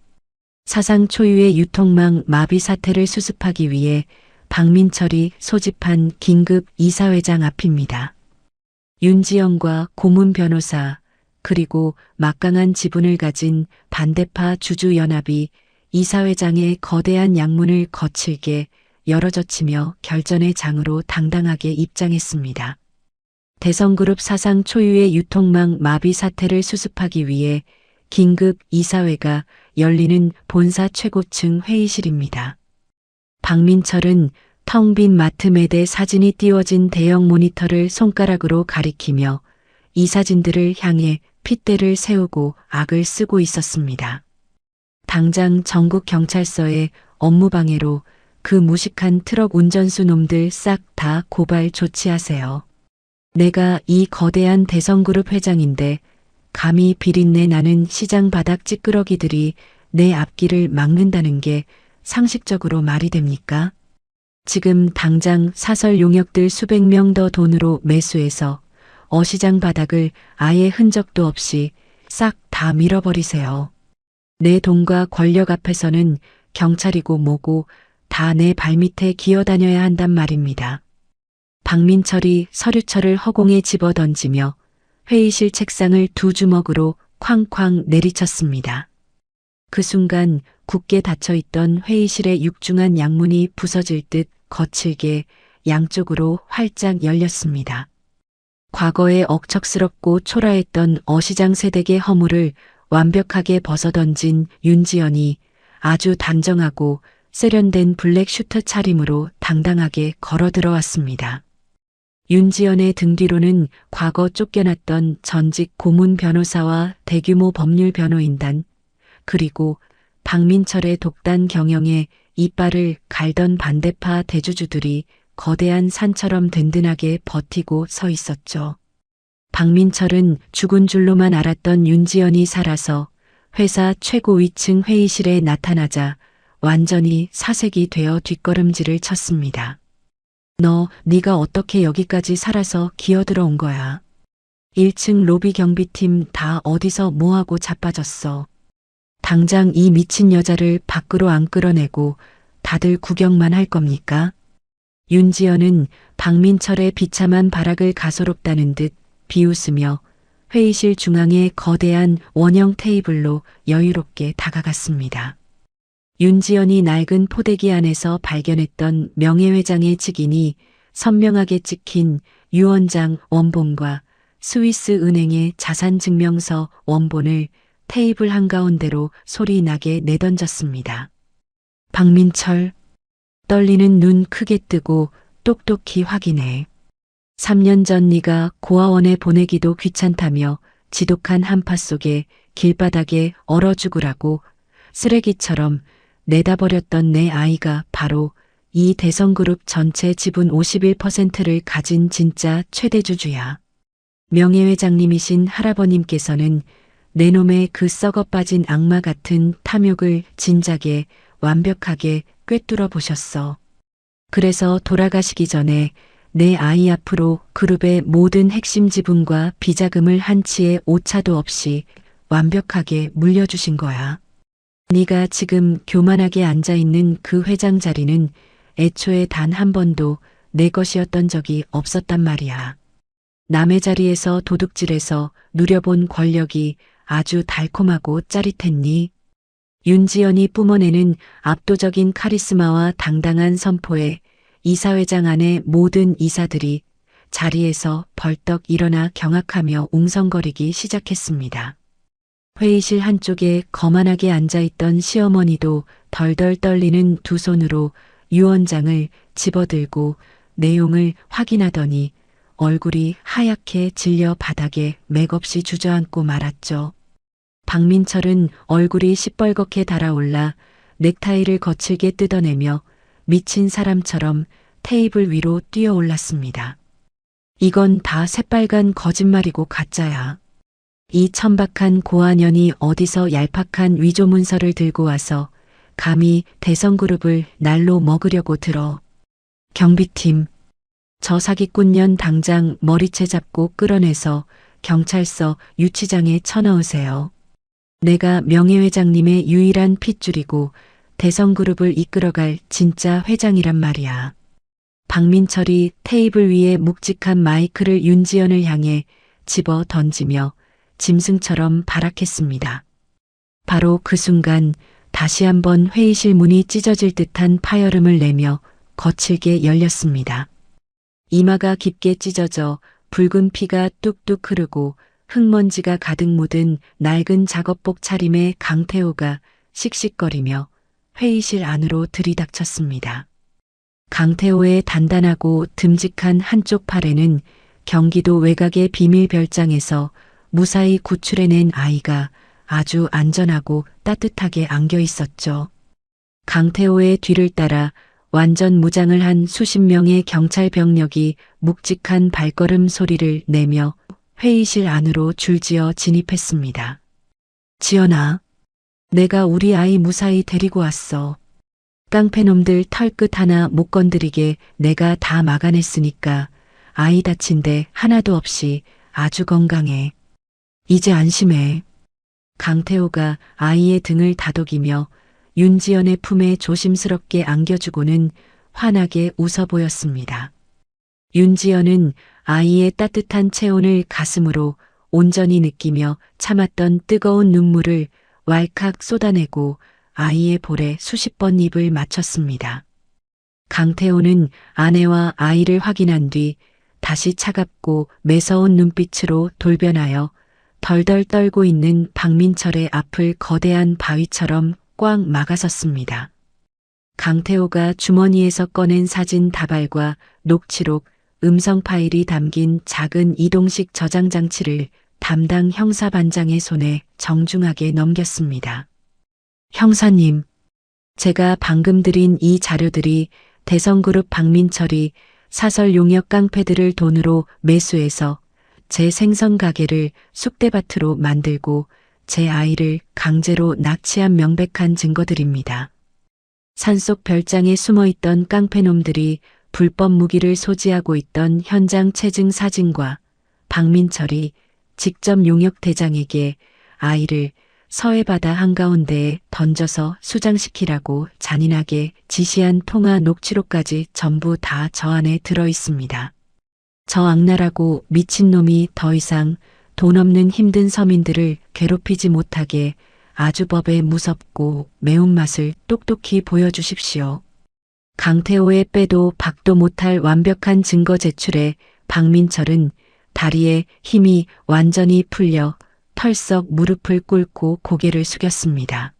사상 초유의 유통망 마비 사태를 수습하기 위해 박민철이 소집한 긴급 이사회장 앞입니다. 윤지연과 고문 변호사 그리고 막강한 지분을 가진 반대파 주주연합이 이사회장의 거대한 양문을 거칠게 열어젖히며 결전의 장으로 당당하게 입장했습니다. 대성그룹 사상 초유의 유통망 마비 사태를 수습하기 위해 긴급 이사회가 열리는 본사 최고층 회의실입니다. 박민철은 텅 빈 마트 매대 사진이 띄워진 대형 모니터를 손가락으로 가리키며 이 사진들을 향해 핏대를 세우고 악을 쓰고 있었습니다. 당장 전국 경찰서에 업무방해로 그 무식한 트럭 운전수 놈들 싹 다 고발 조치하세요. 내가 이 거대한 대성그룹 회장인데 감히 비린내 나는 시장 바닥 찌끄러기들이 내 앞길을 막는다는 게 상식적으로 말이 됩니까? 지금 당장 사설 용역들 수백 명 더 돈으로 매수해서 어시장 바닥을 아예 흔적도 없이 싹 다 밀어버리세요. 내 돈과 권력 앞에서는 경찰이고 뭐고 다 내 발밑에 기어다녀야 한단 말입니다. 박민철이 서류철을 허공에 집어던지며 회의실 책상을 두 주먹으로 쾅쾅 내리쳤습니다. 그 순간 굳게 닫혀있던 회의실의 육중한 양문이 부서질 듯 거칠게 양쪽으로 활짝 열렸습니다. 과거에 억척스럽고 초라했던 어시장 세댁의 허물을 완벽하게 벗어던진 윤지연이 아주 단정하고 세련된 블랙 슈트 차림으로 당당하게 걸어 들어왔습니다. 윤지연의 등 뒤로는 과거 쫓겨났던 전직 고문 변호사와 대규모 법률 변호인단, 그리고 박민철의 독단 경영에 이빨을 갈던 반대파 대주주들이 거대한 산처럼 든든하게 버티고 서 있었죠. 박민철은 죽은 줄로만 알았던 윤지연이 살아서 회사 최고위층 회의실에 나타나자 완전히 사색이 되어 뒷걸음질을 쳤습니다. 네가 어떻게 여기까지 살아서 기어들어온 거야? 1층 로비 경비팀 다 어디서 뭐하고 자빠졌어? 당장 이 미친 여자를 밖으로 안 끌어내고 다들 구경만 할 겁니까? 윤지연은 박민철의 비참한 발악을 가소롭다는 듯 비웃으며 회의실 중앙의 거대한 원형 테이블로 여유롭게 다가갔습니다. 윤지연이 낡은 포대기 안에서 발견했던 명예회장의 직인이 선명하게 찍힌 유언장 원본과 스위스 은행의 자산증명서 원본을 테이블 한가운데로 소리나게 내던졌습니다. 박민철, 떨리는 눈 크게 뜨고 똑똑히 확인해. 3년 전 네가 고아원에 보내기도 귀찮다며 지독한 한파 속에 길바닥에 얼어 죽으라고 쓰레기처럼 내다버렸던 내 아이가 바로 이 대성그룹 전체 지분 51%를 가진 진짜 최대주주야. 명예회장님이신 할아버님께서는 내 놈의 그 썩어 빠진 악마 같은 탐욕을 진작에 완벽하게 꿰뚫어 보셨어. 그래서 돌아가시기 전에 내 아이 앞으로 그룹의 모든 핵심 지분과 비자금을 한치의 오차도 없이 완벽하게 물려주신 거야. 네가 지금 교만하게 앉아있는 그 회장 자리는 애초에 단 한 번도 내 것이었던 적이 없었단 말이야. 남의 자리에서 도둑질해서 누려본 권력이 아주 달콤하고 짜릿했니? 윤지연이 뿜어내는 압도적인 카리스마와 당당한 선포에 이사회장 안의 모든 이사들이 자리에서 벌떡 일어나 경악하며 웅성거리기 시작했습니다. 회의실 한쪽에 거만하게 앉아있던 시어머니도 덜덜 떨리는 두 손으로 유언장을 집어들고 내용을 확인하더니 얼굴이 하얗게 질려 바닥에 맥없이 주저앉고 말았죠. 박민철은 얼굴이 시뻘겋게 달아올라 넥타이를 거칠게 뜯어내며 미친 사람처럼 테이블 위로 뛰어올랐습니다. 이건 다 새빨간 거짓말이고 가짜야. 이 천박한 고아년이 어디서 얄팍한 위조 문서를 들고 와서 감히 대성그룹을 날로 먹으려고 들어. 경비팀, 저 사기꾼년 당장 머리채 잡고 끌어내서 경찰서 유치장에 쳐넣으세요. 내가 명예회장님의 유일한 핏줄이고 대성그룹을 이끌어갈 진짜 회장이란 말이야. 박민철이 테이블 위에 묵직한 마이크를 윤지연을 향해 집어 던지며 짐승처럼 발악했습니다. 바로 그 순간 다시 한번 회의실 문이 찢어질 듯한 파열음을 내며 거칠게 열렸습니다. 이마가 깊게 찢어져 붉은 피가 뚝뚝 흐르고 흙먼지가 가득 묻은 낡은 작업복 차림의 강태호가 씩씩거리며 회의실 안으로 들이닥쳤습니다. 강태호의 단단하고 듬직한 한쪽 팔에는 경기도 외곽의 비밀 별장에서 무사히 구출해낸 아이가 아주 안전하고 따뜻하게 안겨 있었죠. 강태호의 뒤를 따라 완전 무장을 한 수십 명의 경찰 병력이 묵직한 발걸음 소리를 내며 회의실 안으로 줄지어 진입했습니다. 지연아, 내가 우리 아이 무사히 데리고 왔어. 깡패놈들 털끝 하나 못 건드리게 내가 다 막아냈으니까 아이 다친 데 하나도 없이 아주 건강해. 이제 안심해. 강태호가 아이의 등을 다독이며 윤지연의 품에 조심스럽게 안겨주고는 환하게 웃어 보였습니다. 윤지연은 아이의 따뜻한 체온을 가슴으로 온전히 느끼며 참았던 뜨거운 눈물을 왈칵 쏟아내고 아이의 볼에 수십 번 입을 맞췄습니다. 강태호는 아내와 아이를 확인한 뒤 다시 차갑고 매서운 눈빛으로 돌변하여 덜덜 떨고 있는 박민철의 앞을 거대한 바위처럼 꽉 막아섰습니다. 강태호가 주머니에서 꺼낸 사진 다발과 녹취록, 음성 파일이 담긴 작은 이동식 저장 장치를 담당 형사반장의 손에 정중하게 넘겼습니다. 형사님, 제가 방금 드린 이 자료들이 대성그룹 박민철이 사설 용역 깡패들을 돈으로 매수해서 제 생선 가게를 쑥대밭으로 만들고 제 아이를 강제로 납치한 명백한 증거들입니다. 산속 별장에 숨어있던 깡패놈들이 불법 무기를 소지하고 있던 현장 체증 사진과 박민철이 직접 용역 대장에게 아이를 서해바다 한가운데에 던져서 수장시키라고 잔인하게 지시한 통화 녹취록까지 전부 다 저 안에 들어 있습니다. 저 악랄하고 미친놈이 더 이상 돈 없는 힘든 서민들을 괴롭히지 못하게 아주 법의 무섭고 매운맛을 똑똑히 보여주십시오. 강태호의 빼도 박도 못할 완벽한 증거 제출에 박민철은 다리에 힘이 완전히 풀려 털썩 무릎을 꿇고 고개를 숙였습니다.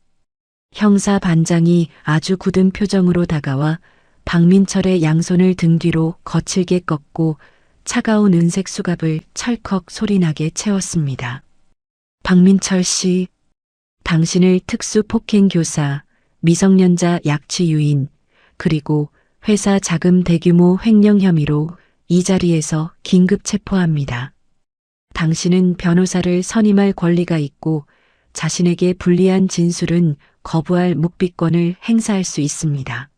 형사 반장이 아주 굳은 표정으로 다가와 박민철의 양손을 등 뒤로 거칠게 꺾고 차가운 은색 수갑을 철컥 소리나게 채웠습니다. 박민철 씨, 당신을 특수 폭행 교사, 미성년자 약취 유인, 그리고 회사 자금 대규모 횡령 혐의로 이 자리에서 긴급 체포합니다. 당신은 변호사를 선임할 권리가 있고 자신에게 불리한 진술은 거부할 묵비권을 행사할 수 있습니다.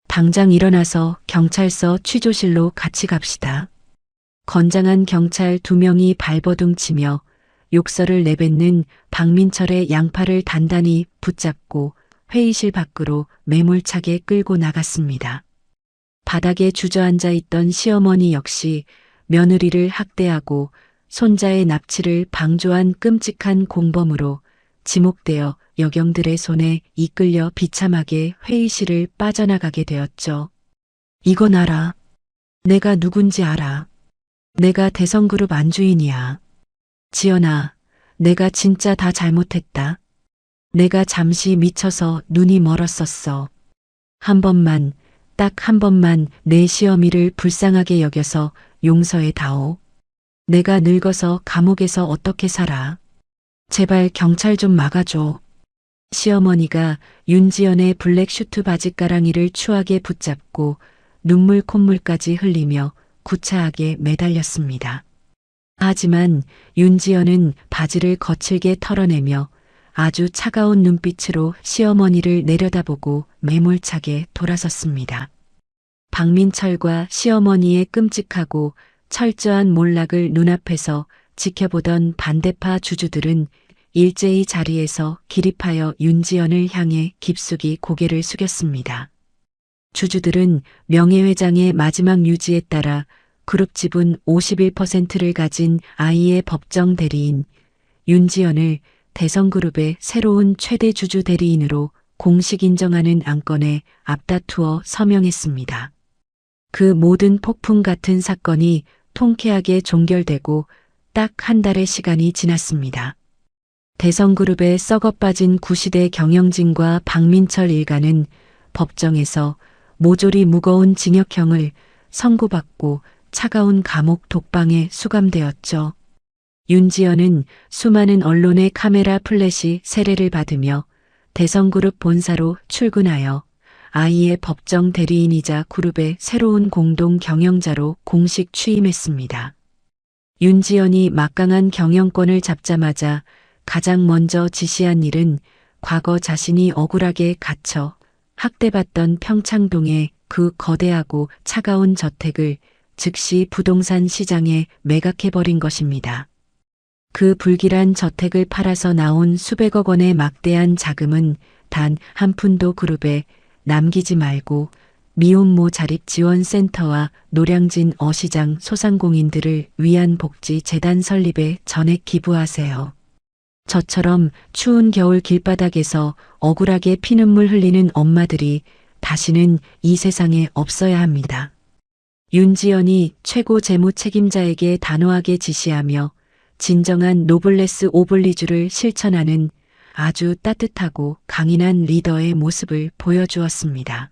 당장 일어나서 경찰서 취조실로 같이 갑시다. 건장한 경찰 2명이 발버둥치며 욕설을 내뱉는 박민철의 양팔을 단단히 붙잡고 회의실 밖으로 매몰차게 끌고 나갔습니다. 바닥에 주저앉아 있던 시어머니 역시 며느리를 학대하고 손자의 납치를 방조한 끔찍한 공범으로 지목되어 여경들의 손에 이끌려 비참하게 회의실을 빠져나가게 되었죠. 이건 알아. 내가 누군지 알아. 내가 대성그룹 안주인이야. 지연아, 내가 진짜 다 잘못했다. 내가 잠시 미쳐서 눈이 멀었었어. 한 번만, 딱 한 번만 내 시어미를 불쌍하게 여겨서 용서해 다오. 내가 늙어서 감옥에서 어떻게 살아. 제발 경찰 좀 막아줘. 시어머니가 윤지연의 블랙 슈트 바지가랑이를 추하게 붙잡고 눈물 콧물까지 흘리며 구차하게 매달렸습니다. 하지만 윤지연은 바지를 거칠게 털어내며 아주 차가운 눈빛으로 시어머니를 내려다보고 매몰차게 돌아섰습니다. 박민철과 시어머니의 끔찍하고 철저한 몰락을 눈앞에서 지켜보던 반대파 주주들은 일제히 자리에서 기립하여 윤지연을 향해 깊숙이 고개를 숙였습니다. 주주들은 명예회장의 마지막 유지에 따라 그룹 지분 51%를 가진 아이의 법정 대리인 윤지연을 대성그룹의 새로운 최대 주주 대리인으로 공식 인정하는 안건에 앞다투어 서명했습니다. 그 모든 폭풍 같은 사건이 통쾌하게 종결되고 딱 한 달의 시간이 지났습니다. 대성그룹의 썩어빠진 구시대 경영진과 박민철 일가는 법정에서 모조리 무거운 징역형을 선고받고 차가운 감옥 독방에 수감되었죠. 윤지연은 수많은 언론의 카메라 플래시 세례를 받으며 대성그룹 본사로 출근하여 아이의 법정 대리인이자 그룹의 새로운 공동 경영자로 공식 취임했습니다. 윤지연이 막강한 경영권을 잡자마자 가장 먼저 지시한 일은 과거 자신이 억울하게 갇혀 학대받던 평창동의 그 거대하고 차가운 저택을 즉시 부동산 시장에 매각해버린 것입니다. 그 불길한 저택을 팔아서 나온 수백억 원의 막대한 자금은 단 한 푼도 그룹에 남기지 말고 미혼모 자립지원센터와 노량진 어시장 소상공인들을 위한 복지 재단 설립에 전액 기부하세요. 저처럼 추운 겨울 길바닥에서 억울하게 피눈물 흘리는 엄마들이 다시는 이 세상에 없어야 합니다. 윤지연이 최고 재무 책임자에게 단호하게 지시하며 진정한 노블레스 오블리주를 실천하는 아주 따뜻하고 강인한 리더의 모습을 보여주었습니다.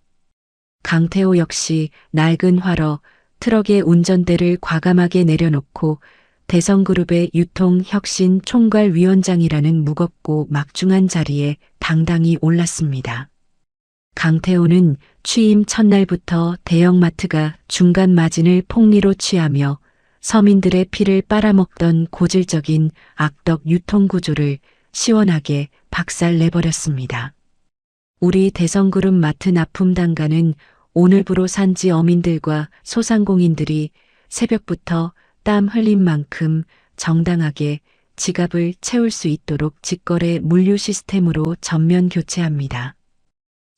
강태호 역시 낡은 활어 트럭의 운전대를 과감하게 내려놓고 대성그룹의 유통혁신 총괄위원장이라는 무겁고 막중한 자리에 당당히 올랐습니다. 강태호는 취임 첫날부터 대형마트가 중간 마진을 폭리로 취하며 서민들의 피를 빨아먹던 고질적인 악덕 유통구조를 시원하게 박살내버렸습니다. 우리 대성그룹 마트 납품 단가는 오늘부로 산지 어민들과 소상공인들이 새벽부터 땀 흘린 만큼 정당하게 지갑을 채울 수 있도록 직거래 물류 시스템으로 전면 교체합니다.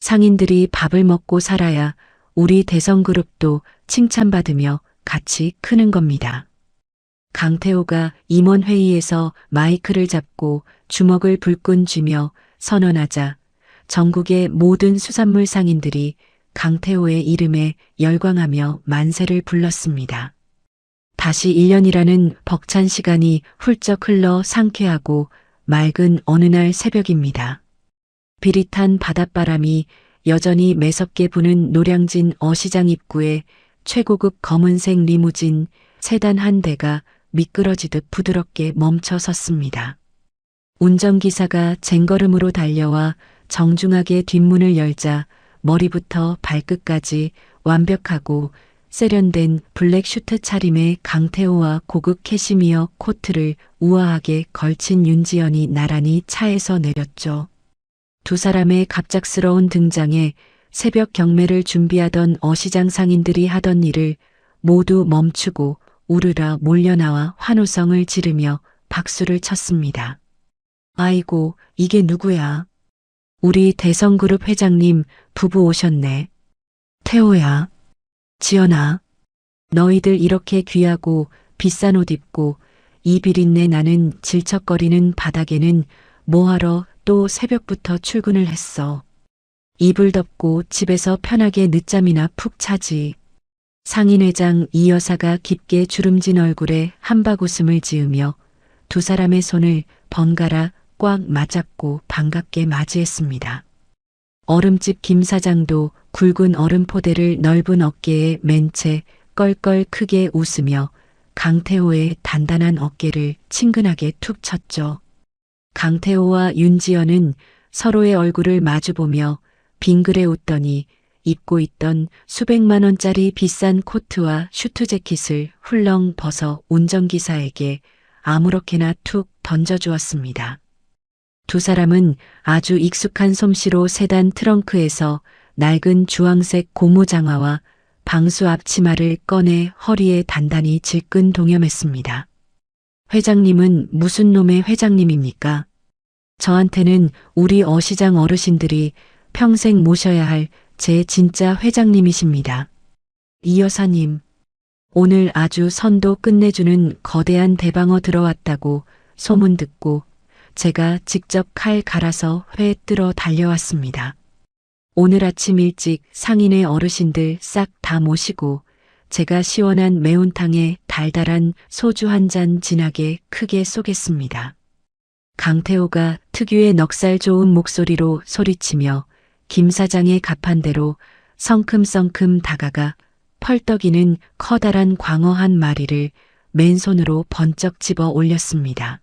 상인들이 밥을 먹고 살아야 우리 대성그룹도 칭찬받으며 같이 크는 겁니다. 강태호가 임원회의에서 마이크를 잡고 주먹을 불끈 쥐며 선언하자 전국의 모든 수산물 상인들이 강태호의 이름에 열광하며 만세를 불렀습니다. 다시 1년이라는 벅찬 시간이 훌쩍 흘러 상쾌하고 맑은 어느 날 새벽입니다. 비릿한 바닷바람이 여전히 매섭게 부는 노량진 어시장 입구에 최고급 검은색 리무진 세단 한 대가 미끄러지듯 부드럽게 멈춰 섰습니다. 운전기사가 쟁걸음으로 달려와 정중하게 뒷문을 열자 머리부터 발끝까지 완벽하고 세련된 블랙 슈트 차림의 강태호와 고급 캐시미어 코트를 우아하게 걸친 윤지연이 나란히 차에서 내렸죠. 두 사람의 갑작스러운 등장에 새벽 경매를 준비하던 어시장 상인들이 하던 일을 모두 멈추고 우르르 몰려나와 환호성을 지르며 박수를 쳤습니다. 아이고, 이게 누구야? 우리 대성그룹 회장님 부부 오셨네. 태호야, 지연아, 너희들 이렇게 귀하고 비싼 옷 입고 이 비린내 나는 질척거리는 바닥에는 뭐하러 또 새벽부터 출근을 했어. 이불 덮고 집에서 편하게 늦잠이나 푹 자지. 상인회장 이 여사가 깊게 주름진 얼굴에 한박웃음을 지으며 두 사람의 손을 번갈아 꽉 맞잡고 반갑게 맞이했습니다. 얼음집 김 사장도 굵은 얼음포대를 넓은 어깨에 맨 채 껄껄 크게 웃으며 강태호의 단단한 어깨를 친근하게 툭 쳤죠. 강태호와 윤지연은 서로의 얼굴을 마주보며 빙그레 웃더니 입고 있던 수백만 원짜리 비싼 코트와 슈트 재킷을 훌렁 벗어 운전기사에게 아무렇게나 툭 던져주었습니다. 두 사람은 아주 익숙한 솜씨로 세단 트렁크에서 낡은 주황색 고무 장화와 방수 앞치마를 꺼내 허리에 단단히 질끈 동여맸습니다. 회장님은 무슨 놈의 회장님입니까? 저한테는 우리 어시장 어르신들이 평생 모셔야 할 제 진짜 회장님이십니다. 이 여사님, 오늘 아주 선도 끝내주는 거대한 대방어 들어왔다고 소문 듣고 제가 직접 칼 갈아서 회 뜨러 달려왔습니다. 오늘 아침 일찍 상인의 어르신들 싹 다 모시고 제가 시원한 매운탕에 달달한 소주 한 잔 진하게 크게 쏘겠습니다. 강태호가 특유의 넉살 좋은 목소리로 소리치며 김 사장의 가판대로 성큼성큼 다가가 펄떡이는 커다란 광어 한 마리를 맨손으로 번쩍 집어 올렸습니다.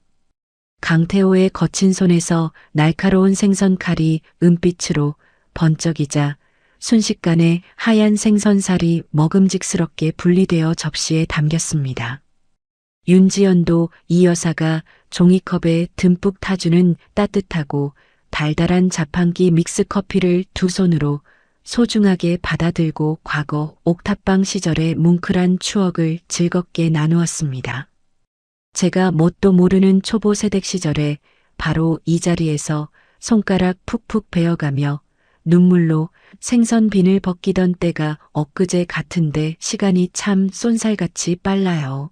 강태호의 거친 손에서 날카로운 생선칼이 은빛으로 번쩍이자 순식간에 하얀 생선살이 먹음직스럽게 분리되어 접시에 담겼습니다. 윤지연도 이 여사가 종이컵에 듬뿍 타주는 따뜻하고 달달한 자판기 믹스커피를 두 손으로 소중하게 받아들고 과거 옥탑방 시절의 뭉클한 추억을 즐겁게 나누었습니다. 제가 뭣도 모르는 초보 새댁 시절에 바로 이 자리에서 손가락 푹푹 베어가며 눈물로 생선 비늘 벗기던 때가 엊그제 같은데 시간이 참 쏜살같이 빨라요.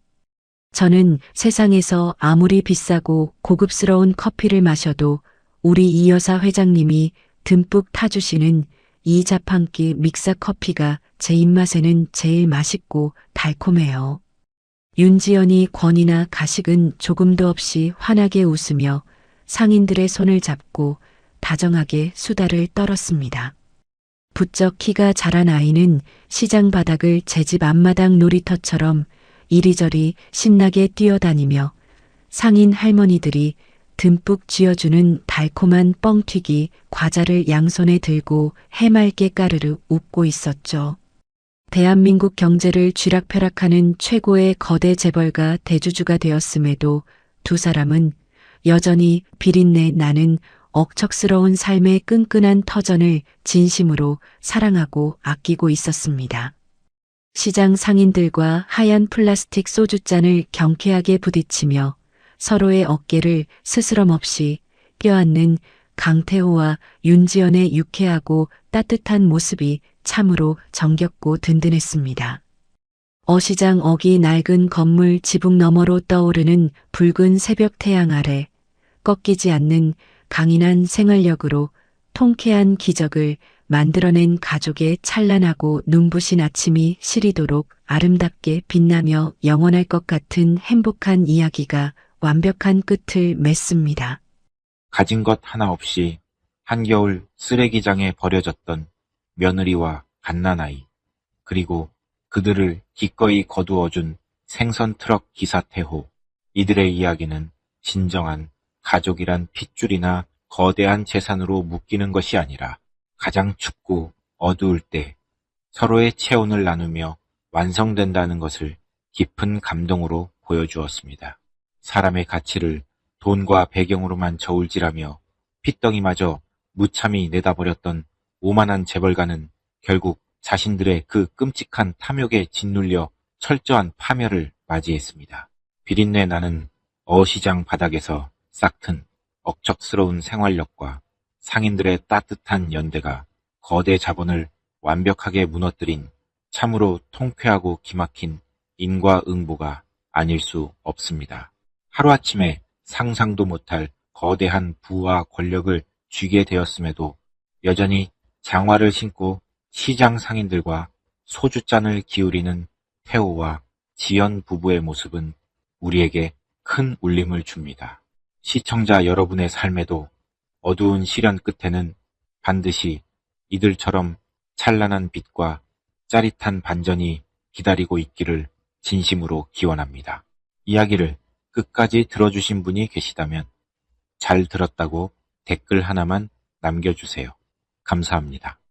저는 세상에서 아무리 비싸고 고급스러운 커피를 마셔도 우리 이 여사 회장님이 듬뿍 타주시는 이 자판기 믹사 커피가 제 입맛에는 제일 맛있고 달콤해요. 윤지연이 권이나 가식은 조금도 없이 환하게 웃으며 상인들의 손을 잡고 다정하게 수다를 떨었습니다. 부쩍 키가 자란 아이는 시장 바닥을 제 집 앞마당 놀이터처럼 이리저리 신나게 뛰어다니며 상인 할머니들이 듬뿍 쥐어주는 달콤한 뻥튀기 과자를 양손에 들고 해맑게 까르르 웃고 있었죠. 대한민국 경제를 쥐락펴락하는 최고의 거대 재벌가 대주주가 되었음에도 두 사람은 여전히 비린내 나는 억척스러운 삶의 끈끈한 터전을 진심으로 사랑하고 아끼고 있었습니다. 시장 상인들과 하얀 플라스틱 소주잔을 경쾌하게 부딪히며 서로의 어깨를 스스럼 없이 껴안는 강태호와 윤지연의 유쾌하고 따뜻한 모습이 참으로 정겹고 든든했습니다. 어시장 어기 낡은 건물 지붕 너머로 떠오르는 붉은 새벽 태양 아래 꺾이지 않는 강인한 생활력으로 통쾌한 기적을 만들어낸 가족의 찬란하고 눈부신 아침이 시리도록 아름답게 빛나며 영원할 것 같은 행복한 이야기가 완벽한 끝을 맺습니다. 가진 것 하나 없이 한겨울 쓰레기장에 버려졌던 며느리와 갓난아이, 그리고 그들을 기꺼이 거두어준 생선 트럭 기사 태호, 이들의 이야기는 진정한 가족이란 핏줄이나 거대한 재산으로 묶이는 것이 아니라 가장 춥고 어두울 때 서로의 체온을 나누며 완성된다는 것을 깊은 감동으로 보여주었습니다. 사람의 가치를 돈과 배경으로만 저울질하며 핏덩이마저 무참히 내다버렸던 오만한 재벌가는 결국 자신들의 그 끔찍한 탐욕에 짓눌려 철저한 파멸을 맞이했습니다. 비린내 나는 어시장 바닥에서 싹튼 억척스러운 생활력과 상인들의 따뜻한 연대가 거대 자본을 완벽하게 무너뜨린 참으로 통쾌하고 기막힌 인과응보가 아닐 수 없습니다. 하루아침에 상상도 못할 거대한 부와 권력을 쥐게 되었음에도 여전히 장화를 신고 시장 상인들과 소주잔을 기울이는 태호와 지연 부부의 모습은 우리에게 큰 울림을 줍니다. 시청자 여러분의 삶에도 어두운 시련 끝에는 반드시 이들처럼 찬란한 빛과 짜릿한 반전이 기다리고 있기를 진심으로 기원합니다. 이야기를 끝까지 들어주신 분이 계시다면 잘 들었다고 댓글 하나만 남겨주세요. 감사합니다.